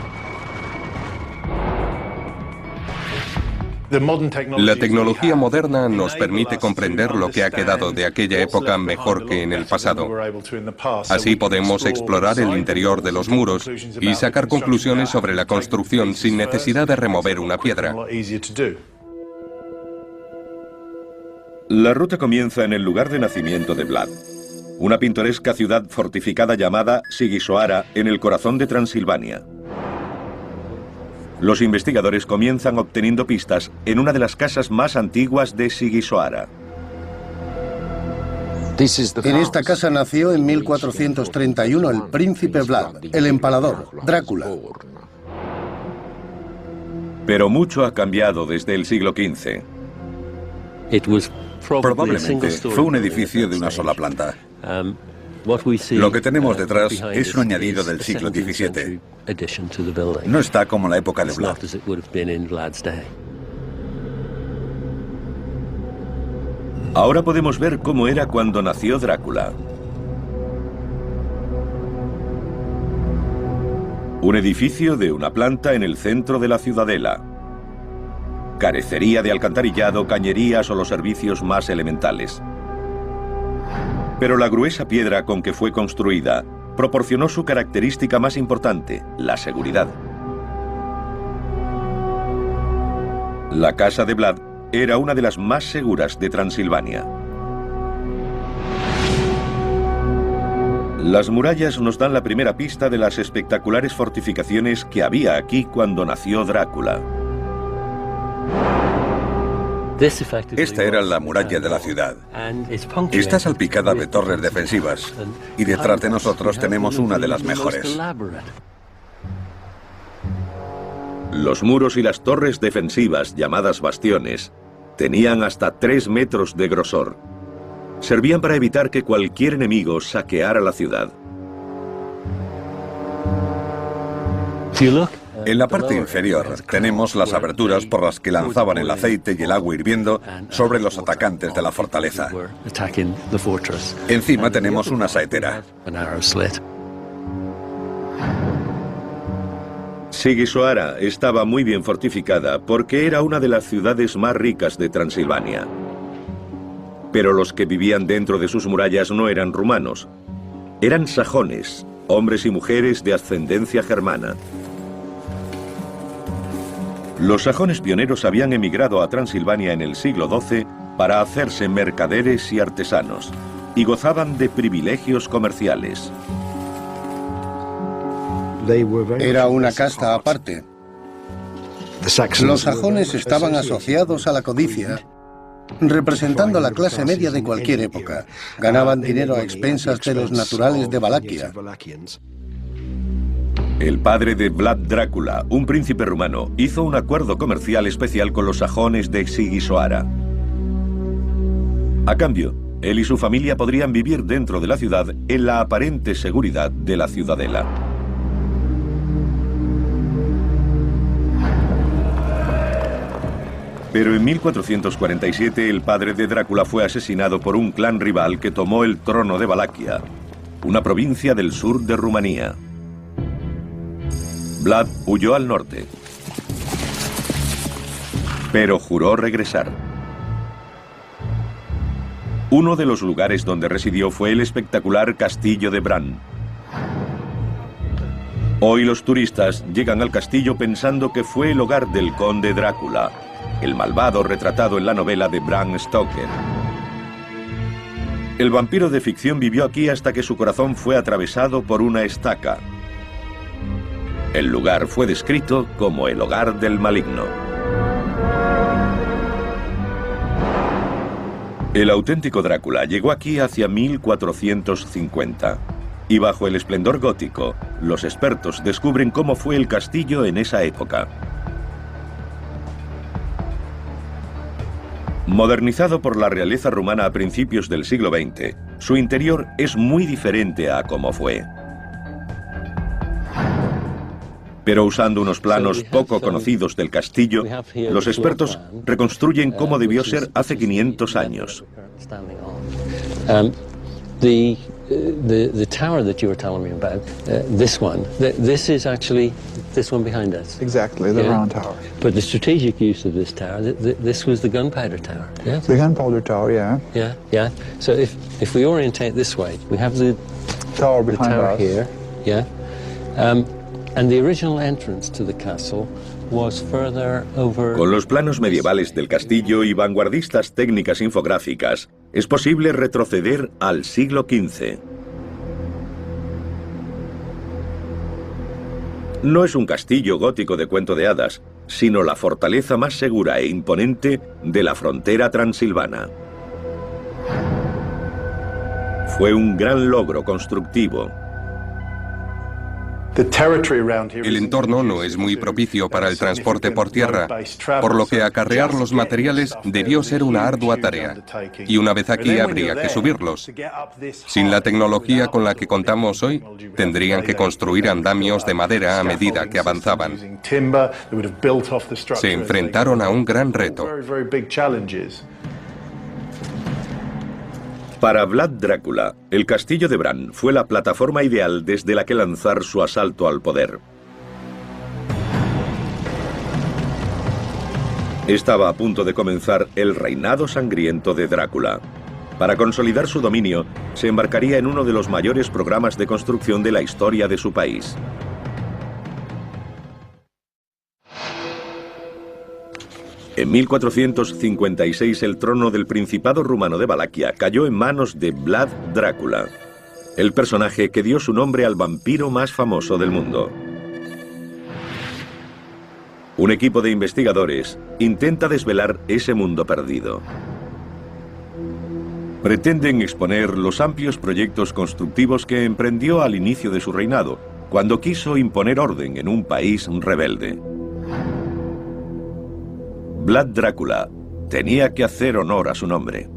La tecnología moderna nos permite comprender lo que ha quedado de aquella época mejor que en el pasado. Así podemos explorar el interior de los muros y sacar conclusiones sobre la construcción sin necesidad de remover una piedra. La ruta comienza en el lugar de nacimiento de Vlad. una pintoresca ciudad fortificada llamada Sigisoara en el corazón de Transilvania. Los investigadores comienzan obteniendo pistas en una de las casas más antiguas de Sigisoara. En esta casa nació en 1431 el príncipe Vlad, el empalador, Drácula. Pero mucho ha cambiado desde el siglo XV. Probablemente fue un edificio de una sola planta. Lo que tenemos detrás es un añadido del siglo XVII. No está como en la época de Vlad. Ahora podemos ver cómo era cuando nació Drácula. Un edificio de una planta en el centro de la ciudadela. Carecería de alcantarillado, cañerías o los servicios más elementales. Pero la gruesa piedra con que fue construida proporcionó su característica más importante, la seguridad. La casa de Vlad era una de las más seguras de Transilvania. Las murallas nos dan la primera pista de las espectaculares fortificaciones que había aquí cuando nació Drácula. Esta era la muralla de la ciudad. Está salpicada de torres defensivas y detrás de nosotros tenemos una de las mejores. Los muros y las torres defensivas, llamadas bastiones, tenían hasta 3 metros de grosor. Servían para evitar que cualquier enemigo saqueara la ciudad. En la parte inferior tenemos las aberturas por las que lanzaban el aceite y el agua hirviendo sobre los atacantes de la fortaleza. Encima tenemos una saetera. Sigisoara estaba muy bien fortificada porque era una de las ciudades más ricas de Transilvania. Pero los que vivían dentro de sus murallas no eran rumanos. Eran sajones, hombres y mujeres de ascendencia germana. Los sajones pioneros habían emigrado a Transilvania en el siglo XII para hacerse mercaderes y artesanos, y gozaban de privilegios comerciales. Era una casta aparte. Los sajones estaban asociados a la codicia, representando la clase media de cualquier época. Ganaban dinero a expensas de los naturales de Valaquia. El padre de Vlad Drácula, un príncipe rumano, hizo un acuerdo comercial especial con los sajones de Sigisoara. A cambio, él y su familia podrían vivir dentro de la ciudad en la aparente seguridad de la ciudadela. Pero en 1447 el padre de Drácula fue asesinado por un clan rival que tomó el trono de Valaquia, una provincia del sur de Rumanía. Vlad huyó al norte, pero juró regresar. Uno de los lugares donde residió fue el espectacular castillo de Bran. Hoy los turistas llegan al castillo pensando que fue el hogar del conde Drácula, el malvado retratado en la novela de Bram Stoker. El vampiro de ficción vivió aquí hasta que su corazón fue atravesado por una estaca. El lugar fue descrito como el hogar del maligno. El auténtico Drácula llegó aquí hacia 1450. Y bajo el esplendor gótico, los expertos descubren cómo fue el castillo en esa época. Modernizado por la realeza rumana a principios del siglo XX, su interior es muy diferente a cómo fue. Pero usando unos planos poco conocidos del castillo, los expertos reconstruyen cómo debió ser hace 500 años. The tower that you were telling me about, this one, this is actually this one behind us. Exactly, the round tower. But the strategic use of this tower, this was the gunpowder tower. Yeah. The gunpowder tower, yeah. Yeah, yeah. So if we orientate this way, we have the tower behind us here. Yeah. And the original entrance to the castle was further over. Con los planos medievales del castillo y vanguardistas técnicas infográficas, es posible retroceder al siglo XV. No es un castillo gótico de cuento de hadas, sino la fortaleza más segura e imponente de la frontera transilvana. Fue un gran logro constructivo. El entorno no es muy propicio para el transporte por tierra, por lo que acarrear los materiales debió ser una ardua tarea, y una vez aquí habría que subirlos. Sin la tecnología con la que contamos hoy, tendrían que construir andamios de madera a medida que avanzaban. Se enfrentaron a un gran reto. Para Vlad Drácula, el castillo de Bran fue la plataforma ideal desde la que lanzar su asalto al poder. Estaba a punto de comenzar el reinado sangriento de Drácula. Para consolidar su dominio, se embarcaría en uno de los mayores programas de construcción de la historia de su país. En 1456 el trono del Principado rumano de Valaquia cayó en manos de Vlad Drácula, el personaje que dio su nombre al vampiro más famoso del mundo. Un equipo de investigadores intenta desvelar ese mundo perdido. Pretenden exponer los amplios proyectos constructivos que emprendió al inicio de su reinado, cuando quiso imponer orden en un país rebelde. Vlad Drácula tenía que hacer honor a su nombre.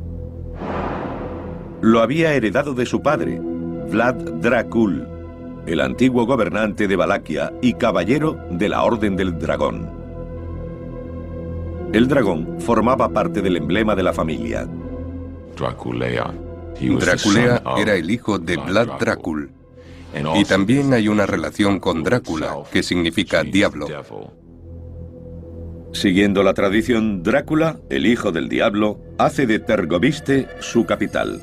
Lo había heredado de su padre, Vlad Dracul, el antiguo gobernante de Valaquia y caballero de la Orden del Dragón. El dragón formaba parte del emblema de la familia. Draculea era el hijo de Vlad Dracul, y también hay una relación con Drácula, que significa diablo. Siguiendo la tradición, Drácula, el hijo del diablo, hace de Tergoviste su capital.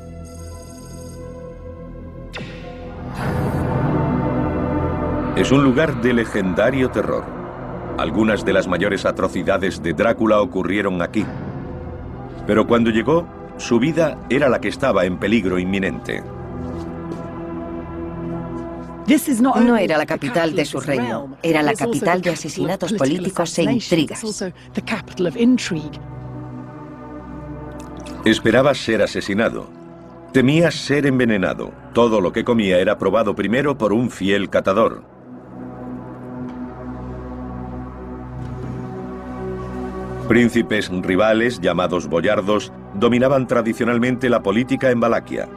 Es un lugar de legendario terror. Algunas de las mayores atrocidades de Drácula ocurrieron aquí. Pero cuando llegó, su vida era la que estaba en peligro inminente. No era la capital de su reino, era la capital de asesinatos políticos e intrigas. Esperaba ser asesinado. Temía ser envenenado. Todo lo que comía era probado primero por un fiel catador. Príncipes rivales, llamados boyardos, dominaban tradicionalmente la política en Valaquia.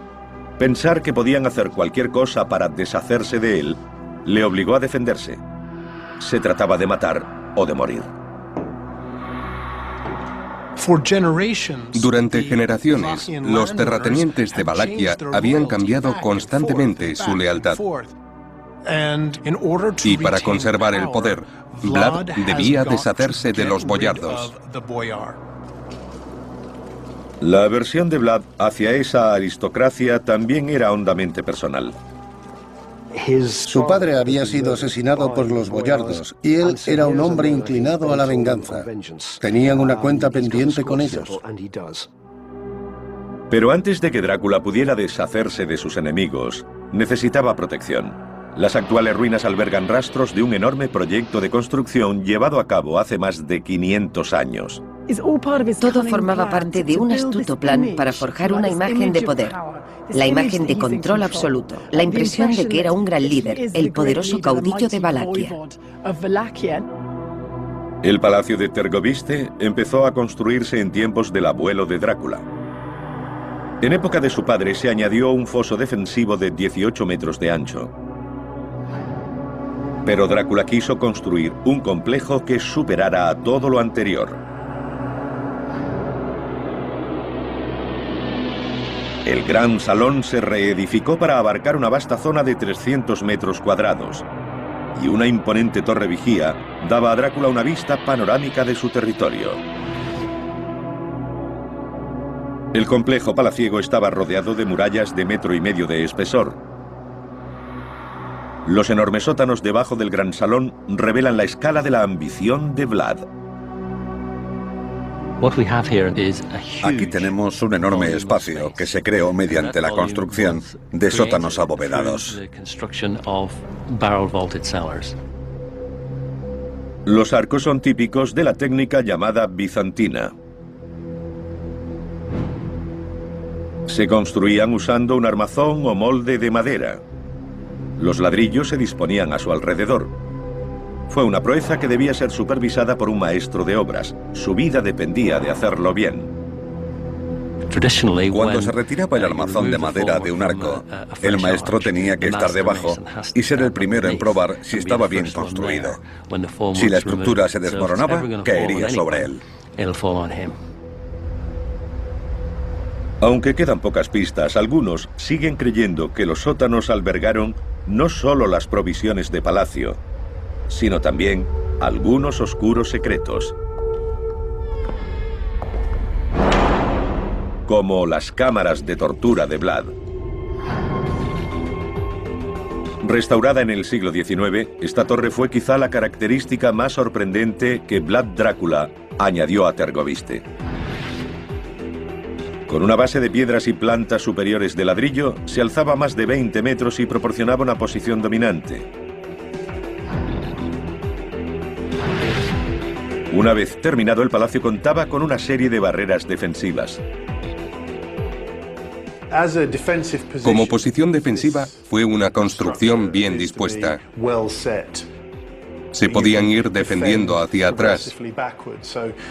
Pensar que podían hacer cualquier cosa para deshacerse de él le obligó a defenderse. Se trataba de matar o de morir. Durante generaciones, los terratenientes de Valaquia habían cambiado constantemente su lealtad. Y para conservar el poder, Vlad debía deshacerse de los boyardos. La aversión de Vlad hacia esa aristocracia también era hondamente personal. Su padre había sido asesinado por los boyardos y él era un hombre inclinado a la venganza. Tenían una cuenta pendiente con ellos. Pero antes de que Drácula pudiera deshacerse de sus enemigos, necesitaba protección. Las actuales ruinas albergan rastros de un enorme proyecto de construcción llevado a cabo hace más de 500 años. Todo formaba parte de un astuto plan para forjar una imagen de poder, la imagen de control absoluto, la impresión de que era un gran líder, el poderoso caudillo de Valaquia. El palacio de Tergoviste empezó a construirse en tiempos del abuelo de Drácula. En época de su padre se añadió un foso defensivo de 18 metros de ancho. Pero Drácula quiso construir un complejo que superara a todo lo anterior. El gran salón se reedificó para abarcar una vasta zona de 300 metros cuadrados, y una imponente torre vigía daba a Drácula una vista panorámica de su territorio. El complejo palaciego estaba rodeado de murallas de 1,5 metros de espesor. Los enormes sótanos debajo del gran salón revelan la escala de la ambición de Vlad. Aquí tenemos un enorme espacio que se creó mediante la construcción de sótanos abovedados. Los arcos son típicos de la técnica llamada bizantina. Se construían usando un armazón o molde de madera. Los ladrillos se disponían a su alrededor. Fue una proeza que debía ser supervisada por un maestro de obras. Su vida dependía de hacerlo bien. Cuando se retiraba el armazón de madera de un arco, el maestro tenía que estar debajo y ser el primero en probar si estaba bien construido. Si la estructura se desmoronaba, caería sobre él. Aunque quedan pocas pistas, algunos siguen creyendo que los sótanos albergaron no solo las provisiones de palacio, sino también algunos oscuros secretos, como las cámaras de tortura de Vlad. Restaurada en el siglo XIX, esta torre fue quizá la característica más sorprendente que Vlad Drácula añadió a Tergoviste. Con una base de piedras y plantas superiores de ladrillo, se alzaba más de 20 metros y proporcionaba una posición dominante. Una vez terminado, el palacio contaba con una serie de barreras defensivas. Como posición defensiva, fue una construcción bien dispuesta. Se podían ir defendiendo hacia atrás.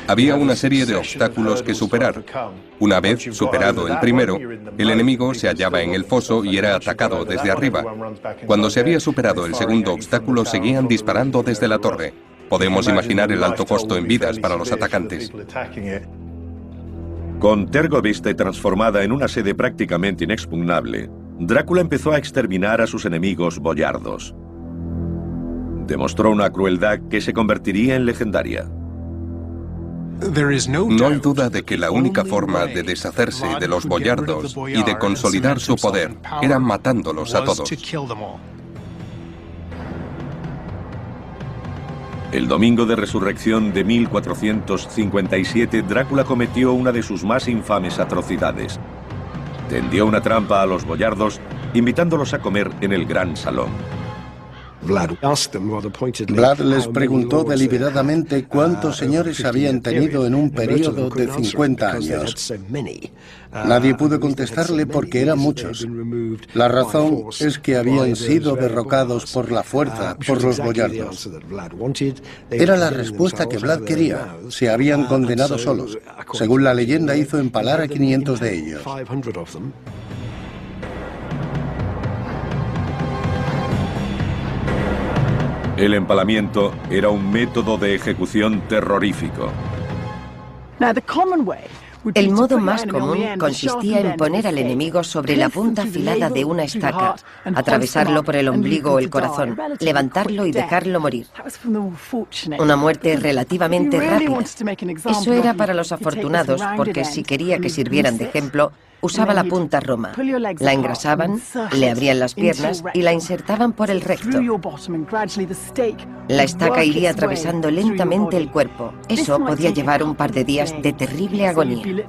Había una serie de obstáculos que superar. Una vez superado el primero, el enemigo se hallaba en el foso y era atacado desde arriba. Cuando se había superado el segundo obstáculo, seguían disparando desde la torre. Podemos imaginar el alto costo en vidas para los atacantes. Con Tergoviste transformada en una sede prácticamente inexpugnable, Drácula empezó a exterminar a sus enemigos boyardos. Demostró una crueldad que se convertiría en legendaria. No hay duda de que la única forma de deshacerse de los boyardos y de consolidar su poder era matándolos a todos. El domingo de resurrección de 1457, Drácula cometió una de sus más infames atrocidades. Tendió una trampa a los boyardos, invitándolos a comer en el gran salón. Vlad les preguntó deliberadamente cuántos señores habían tenido en un periodo de 50 años. Nadie pudo contestarle porque eran muchos. La razón es que habían sido derrocados por la fuerza por los boyardos. Era la respuesta que Vlad quería. Se habían condenado solos. Según la leyenda, hizo empalar a 500 de ellos. El empalamiento era un método de ejecución terrorífico. El modo más común consistía en poner al enemigo sobre la punta afilada de una estaca, atravesarlo por el ombligo o el corazón, levantarlo y dejarlo morir. Una muerte relativamente rápida. Eso era para los afortunados, porque si quería que sirvieran de ejemplo, usaba la punta roma. La engrasaban, le abrían las piernas y la insertaban por el recto. La estaca iría atravesando lentamente el cuerpo. Eso podía llevar un par de días de terrible agonía.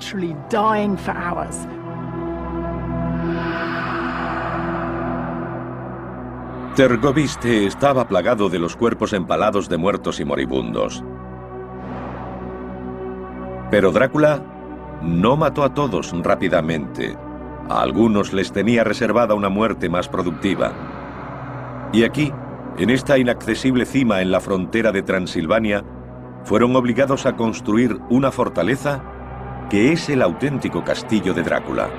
Tergoviste estaba plagado de los cuerpos empalados de muertos y moribundos. Pero Drácula no mató a todos rápidamente. A algunos les tenía reservada una muerte más productiva. Y aquí, en esta inaccesible cima en la frontera de Transilvania, fueron obligados a construir una fortaleza que es el auténtico castillo de Drácula.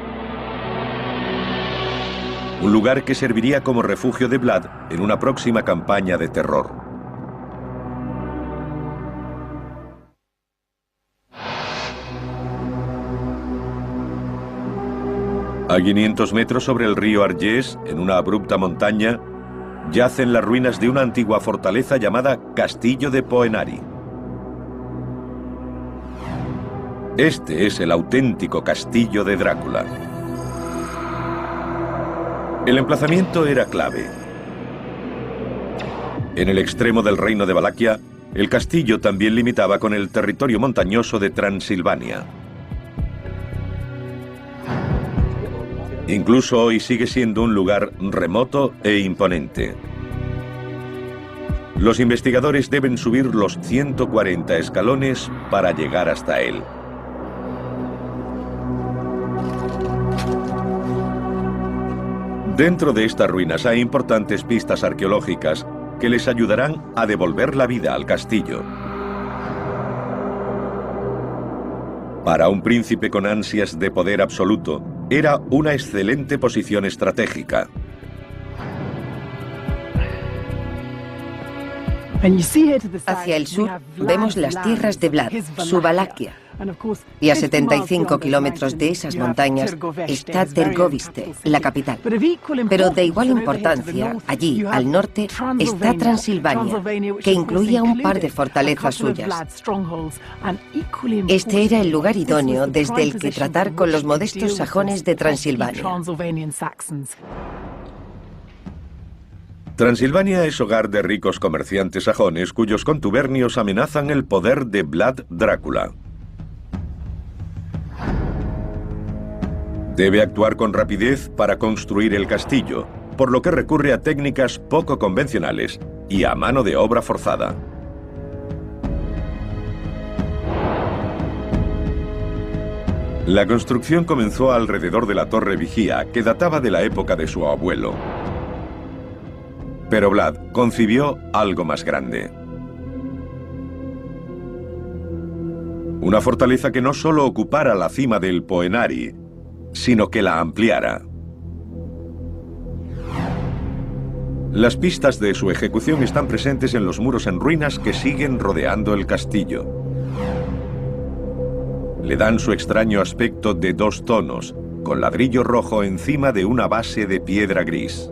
Un lugar que serviría como refugio de Vlad en una próxima campaña de terror. A 500 metros sobre el río Argés, en una abrupta montaña, yacen las ruinas de una antigua fortaleza llamada Castillo de Poenari. Este es el auténtico castillo de Drácula. El emplazamiento era clave. En el extremo del reino de Valaquia, El castillo también limitaba con el territorio montañoso de Transilvania. Incluso hoy sigue siendo un lugar remoto e imponente. Los investigadores deben subir los 140 escalones para llegar hasta él. Dentro de estas ruinas hay importantes pistas arqueológicas que les ayudarán a devolver la vida al castillo. Para un príncipe con ansias de poder absoluto, era una excelente posición estratégica. Hacia el sur vemos las tierras de Vlad, su Valaquia. Y a 75 kilómetros de esas montañas está Tergoviste, la capital. Pero de igual importancia, allí, al norte, está Transilvania, que incluía un par de fortalezas suyas. Este era el lugar idóneo desde el que tratar con los modestos sajones de Transilvania. Transilvania es hogar de ricos comerciantes sajones cuyos contubernios amenazan el poder de Vlad Drácula. Debe actuar con rapidez para construir el castillo, por lo que recurre a técnicas poco convencionales y a mano de obra forzada. La construcción comenzó alrededor de la torre vigía, que databa de la época de su abuelo. Pero Vlad concibió algo más grande. Una fortaleza que no solo ocupara la cima del Poenari, sino que la ampliara. Las pistas de su ejecución están presentes en los muros en ruinas que siguen rodeando el castillo. Le dan su extraño aspecto de 2 tonos, con ladrillo rojo encima de una base de piedra gris.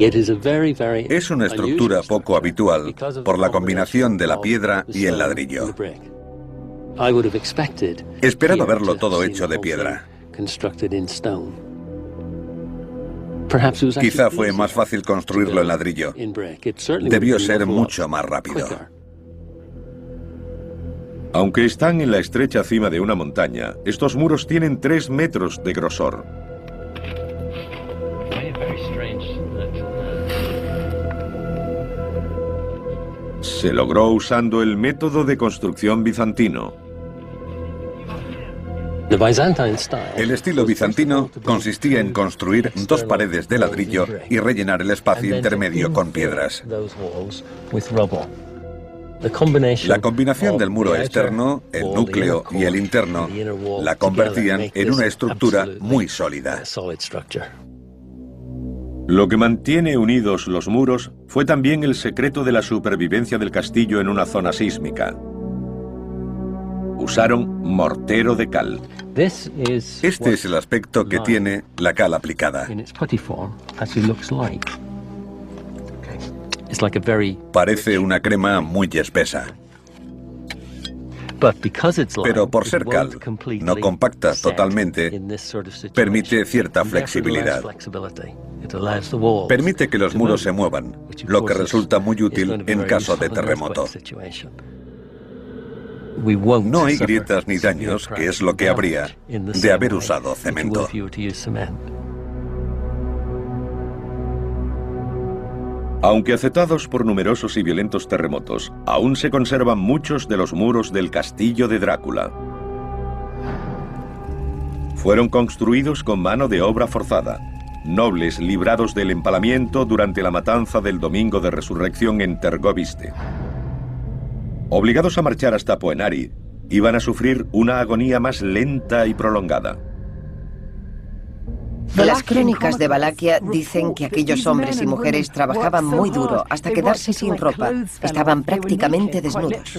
Es una estructura poco habitual por la combinación de la piedra y el ladrillo. Esperaba verlo todo hecho de piedra. Quizá fue más fácil construirlo en ladrillo. Debió ser mucho más rápido. Aunque están en la estrecha cima de una montaña, estos muros tienen 3 metros de grosor. Se logró usando el método de construcción bizantino. El estilo bizantino consistía en construir 2 paredes de ladrillo y rellenar el espacio intermedio con piedras. La combinación del muro externo, el núcleo y el interno la convertían en una estructura muy sólida. Lo que mantiene unidos los muros fue también el secreto de la supervivencia del castillo en una zona sísmica. Usaron mortero de cal. Este es el aspecto que tiene la cal aplicada. Parece una crema muy espesa. Pero por ser cal, no compacta totalmente, permite cierta flexibilidad. Permite que los muros se muevan, lo que resulta muy útil en caso de terremoto. No hay grietas ni daños, que es lo que habría de haber usado cemento. Aunque afectados por numerosos y violentos terremotos, aún se conservan muchos de los muros del castillo de Drácula. Fueron construidos con mano de obra forzada, nobles librados del empalamiento durante la matanza del Domingo de Resurrección en Tergoviste. Obligados a marchar hasta Poenari, iban a sufrir una agonía más lenta y prolongada. Las crónicas de Valaquia dicen que aquellos hombres y mujeres trabajaban muy duro hasta quedarse sin ropa. Estaban prácticamente desnudos.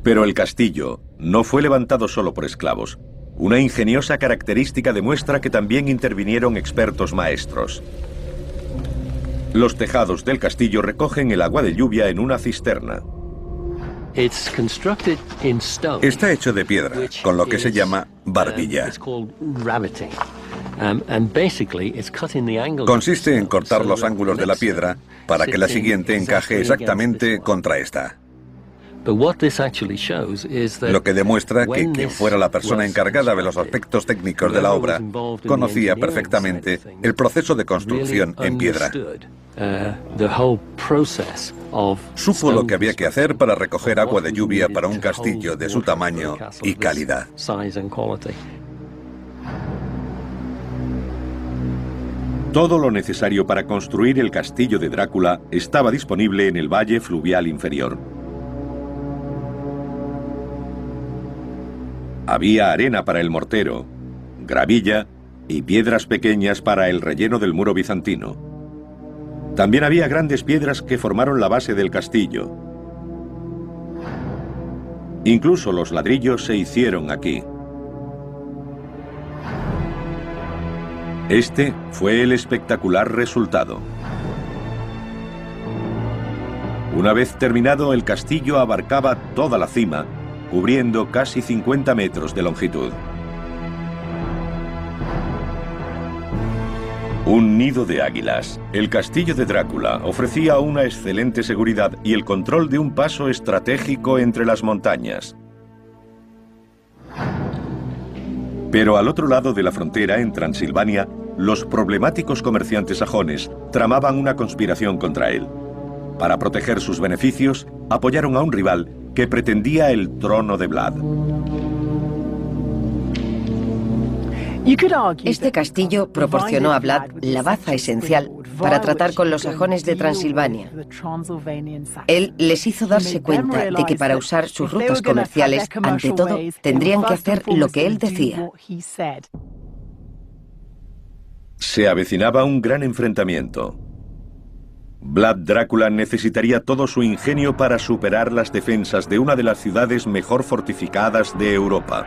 Pero el castillo no fue levantado solo por esclavos. Una ingeniosa característica demuestra que también intervinieron expertos maestros. Los tejados del castillo recogen el agua de lluvia en una cisterna. Está hecho de piedra, con lo que se llama barbilla. Consiste en cortar los ángulos de la piedra para que la siguiente encaje exactamente contra esta. Lo que demuestra que quien fuera la persona encargada de los aspectos técnicos de la obra conocía perfectamente el proceso de construcción en piedra. Supo lo que había que hacer para recoger agua de lluvia para un castillo de su tamaño y calidad. Todo lo necesario para construir el castillo de Drácula estaba disponible en el valle fluvial inferior. Había arena para el mortero, gravilla y piedras pequeñas para el relleno del muro bizantino. También había grandes piedras que formaron la base del castillo. Incluso los ladrillos se hicieron aquí. Este fue el espectacular resultado. Una vez terminado, el castillo abarcaba toda la cima, cubriendo casi 50 metros de longitud. Un nido de águilas. El castillo de Drácula ofrecía una excelente seguridad y el control de un paso estratégico entre las montañas. Pero al otro lado de la frontera, en Transilvania, los problemáticos comerciantes sajones tramaban una conspiración contra él. Para proteger sus beneficios, apoyaron a un rival que pretendía el trono de Vlad. Este castillo proporcionó a Vlad la baza esencial para tratar con los sajones de Transilvania. Él les hizo darse cuenta de que para usar sus rutas comerciales, ante todo, tendrían que hacer lo que él decía. Se avecinaba un gran enfrentamiento. Vlad Drácula necesitaría todo su ingenio para superar las defensas de una de las ciudades mejor fortificadas de Europa.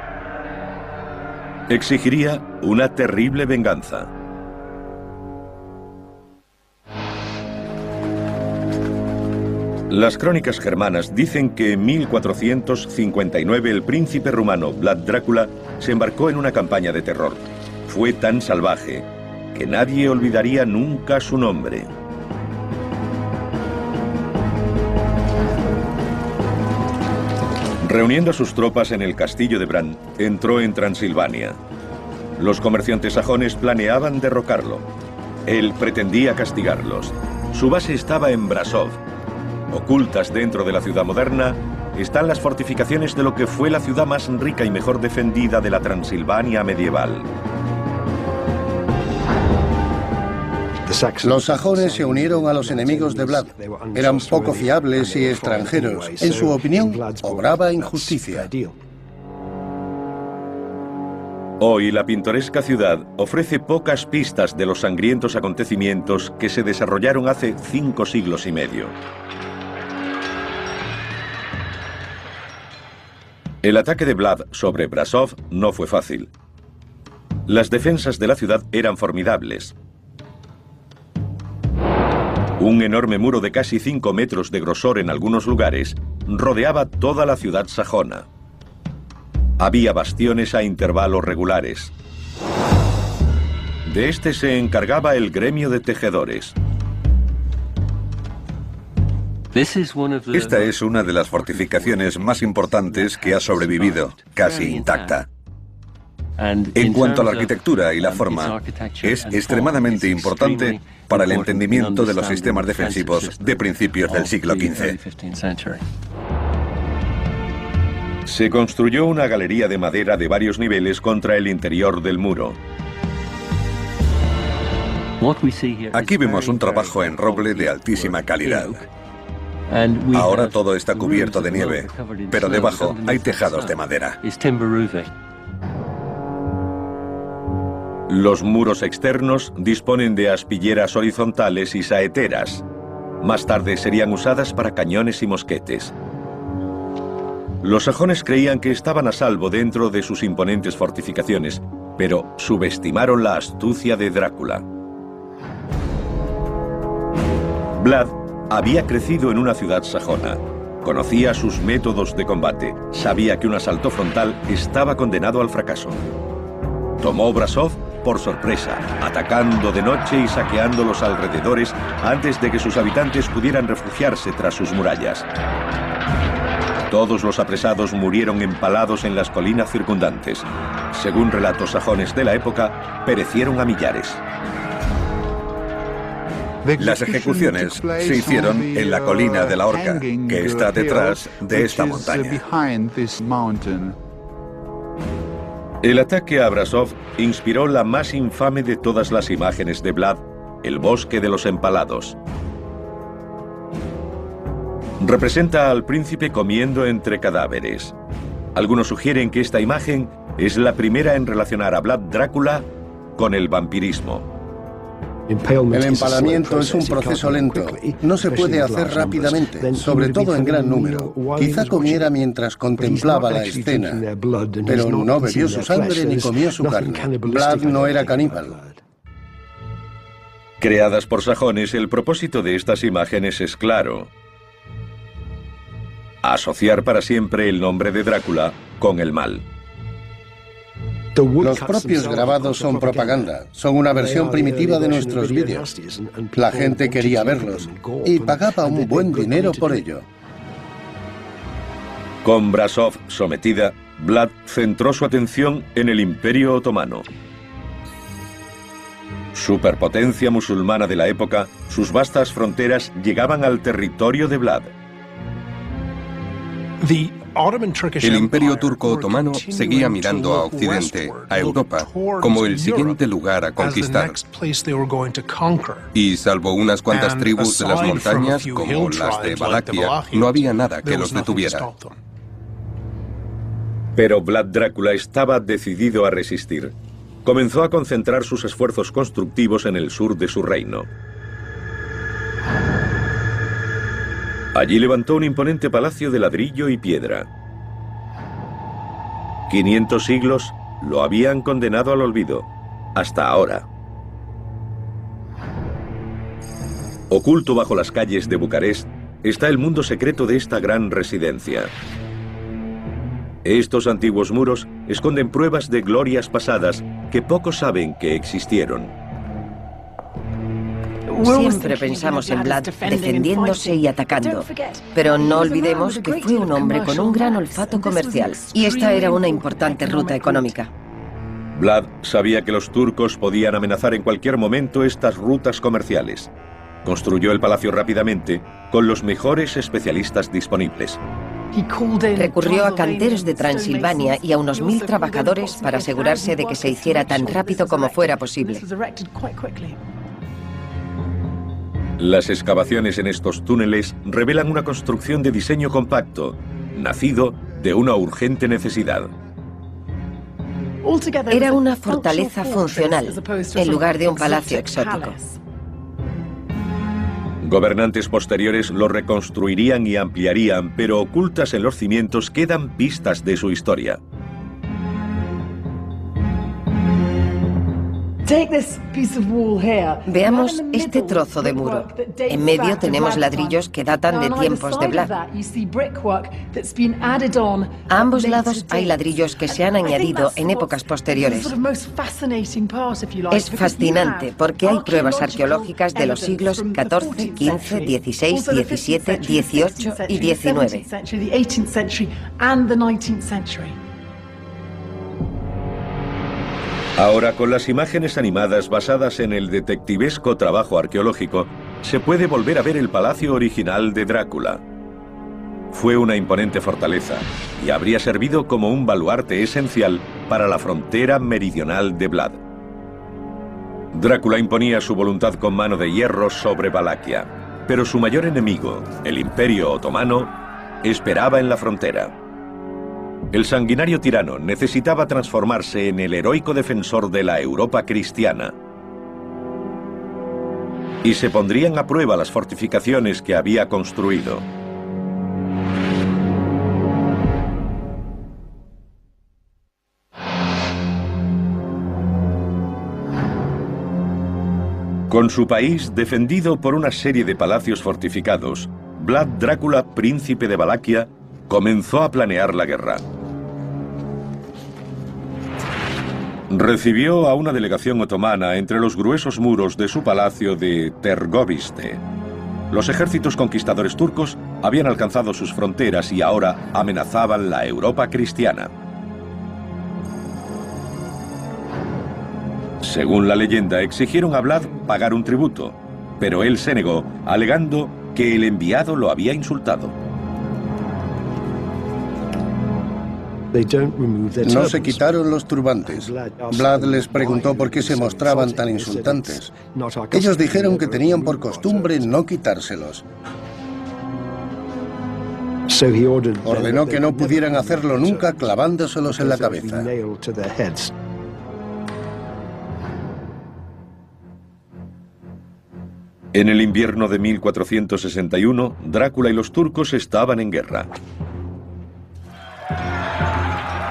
Exigiría una terrible venganza. Las crónicas germanas dicen que en 1459 el príncipe rumano Vlad Drácula se embarcó en una campaña de terror. Fue tan salvaje que nadie olvidaría nunca su nombre. Reuniendo a sus tropas en el castillo de Bran, entró en Transilvania. Los comerciantes sajones planeaban derrocarlo. Él pretendía castigarlos. Su base estaba en Brasov. Ocultas dentro de la ciudad moderna están las fortificaciones de lo que fue la ciudad más rica y mejor defendida de la Transilvania medieval. Los sajones se unieron a los enemigos de Vlad. Eran poco fiables y extranjeros. En su opinión, obraba injusticia. Hoy la pintoresca ciudad ofrece pocas pistas de los sangrientos acontecimientos que se desarrollaron hace 5 siglos y medio. El ataque de Vlad sobre Brasov no fue fácil. Las defensas de la ciudad eran formidables. Un enorme muro de casi 5 metros de grosor en algunos lugares rodeaba toda la ciudad sajona. Había bastiones a intervalos regulares. De este se encargaba el gremio de tejedores. Esta es una de las fortificaciones más importantes que ha sobrevivido, casi intacta. En cuanto a la arquitectura y la forma, es extremadamente importante para el entendimiento de los sistemas defensivos de principios del siglo XV. Se construyó una galería de madera de varios niveles contra el interior del muro. Aquí vemos un trabajo en roble de altísima calidad. Ahora todo está cubierto de nieve, pero debajo hay tejados de madera. Los muros externos disponen de aspilleras horizontales y saeteras. Más tarde serían usadas para cañones y mosquetes. Los sajones creían que estaban a salvo dentro de sus imponentes fortificaciones, pero subestimaron la astucia de Drácula. Vlad había crecido en una ciudad sajona. Conocía sus métodos de combate. Sabía que un asalto frontal estaba condenado al fracaso. Tomó Brasov por sorpresa, atacando de noche y saqueando los alrededores antes de que sus habitantes pudieran refugiarse tras sus murallas. Todos los apresados murieron empalados en las colinas circundantes. Según relatos sajones de la época, perecieron a millares. Las ejecuciones se hicieron en la colina de la Horca, que está detrás de esta montaña. El ataque a Brasov inspiró la más infame de todas las imágenes de Vlad, el bosque de los empalados. Representa al príncipe comiendo entre cadáveres. Algunos sugieren que esta imagen es la primera en relacionar a Vlad Drácula con el vampirismo. El empalamiento es un proceso lento. No se puede hacer rápidamente, sobre todo en gran número. Quizá comiera mientras contemplaba la escena, pero no bebió su sangre ni comió su carne. Vlad no era caníbal. Creadas por sajones, el propósito de estas imágenes es claro: asociar para siempre el nombre de Drácula con el mal. Los propios grabados son propaganda, son una versión primitiva de nuestros vídeos. La gente quería verlos y pagaba un buen dinero por ello. Con Brasov sometida, Vlad centró su atención en el Imperio Otomano. Superpotencia musulmana de la época, sus vastas fronteras llegaban al territorio de Vlad. El Imperio Turco Otomano seguía mirando a Occidente, a Europa, como el siguiente lugar a conquistar. Y salvo unas cuantas tribus de las montañas, como las de Valaquia, no había nada que los detuviera. Pero Vlad Drácula estaba decidido a resistir. Comenzó a concentrar sus esfuerzos constructivos en el sur de su reino. Allí levantó un imponente palacio de ladrillo y piedra. 500 siglos lo habían condenado al olvido, hasta ahora. Oculto bajo las calles de Bucarest está el mundo secreto de esta gran residencia. Estos antiguos muros esconden pruebas de glorias pasadas que pocos saben que existieron. Siempre pensamos en Vlad defendiéndose y atacando, pero no olvidemos que fue un hombre con un gran olfato comercial, y esta era una importante ruta económica. Vlad sabía que los turcos podían amenazar en cualquier momento estas rutas comerciales. Construyó el palacio rápidamente, con los mejores especialistas disponibles. Recurrió a canteros de Transilvania y a unos 1000 trabajadores para asegurarse de que se hiciera tan rápido como fuera posible. Las excavaciones en estos túneles revelan una construcción de diseño compacto, nacido de una urgente necesidad. Era una fortaleza funcional, en lugar de un palacio exótico. Gobernantes posteriores lo reconstruirían y ampliarían, pero ocultas en los cimientos quedan pistas de su historia. Veamos este trozo de muro. En medio tenemos ladrillos que datan de tiempos de Vlad. A ambos lados hay ladrillos que se han añadido en épocas posteriores. Es fascinante porque hay pruebas arqueológicas de los siglos XIV, XV, XVI, XVII, XVIII y XIX. Ahora, con las imágenes animadas basadas en el detectivesco trabajo arqueológico, se puede volver a ver el palacio original de Drácula. Fue una imponente fortaleza y habría servido como un baluarte esencial para la frontera meridional de Vlad. Drácula imponía su voluntad con mano de hierro sobre Valaquia, pero su mayor enemigo, el Imperio Otomano, esperaba en la frontera. El sanguinario tirano necesitaba transformarse en el heroico defensor de la Europa cristiana. Y se pondrían a prueba las fortificaciones que había construido. Con su país defendido por una serie de palacios fortificados, Vlad Drácula, príncipe de Valaquia, comenzó a planear la guerra. Recibió a una delegación otomana entre los gruesos muros de su palacio de Tergoviste. Los ejércitos conquistadores turcos habían alcanzado sus fronteras y ahora amenazaban la Europa cristiana. Según la leyenda, exigieron a Vlad pagar un tributo, pero él se negó, alegando que el enviado lo había insultado. No se quitaron los turbantes. Vlad les preguntó por qué se mostraban tan insultantes. Ellos dijeron que tenían por costumbre no quitárselos. Ordenó que no pudieran hacerlo nunca clavándoselos en la cabeza. En el invierno de 1461, Drácula y los turcos estaban en guerra.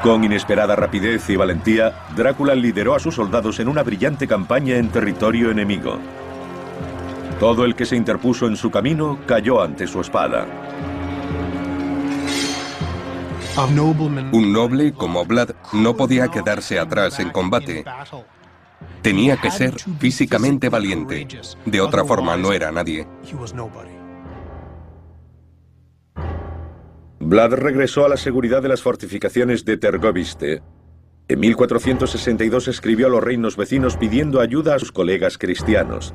Con inesperada rapidez y valentía, Drácula lideró a sus soldados en una brillante campaña en territorio enemigo. Todo el que se interpuso en su camino cayó ante su espada. Un noble como Vlad no podía quedarse atrás en combate. Tenía que ser físicamente valiente. De otra forma no era nadie. Vlad regresó a la seguridad de las fortificaciones de Tergoviste. En 1462 escribió a los reinos vecinos pidiendo ayuda a sus colegas cristianos.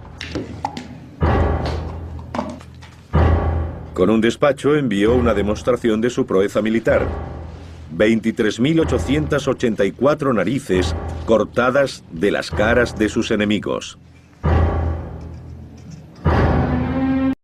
Con un despacho envió una demostración de su proeza militar. 23.884 narices cortadas de las caras de sus enemigos.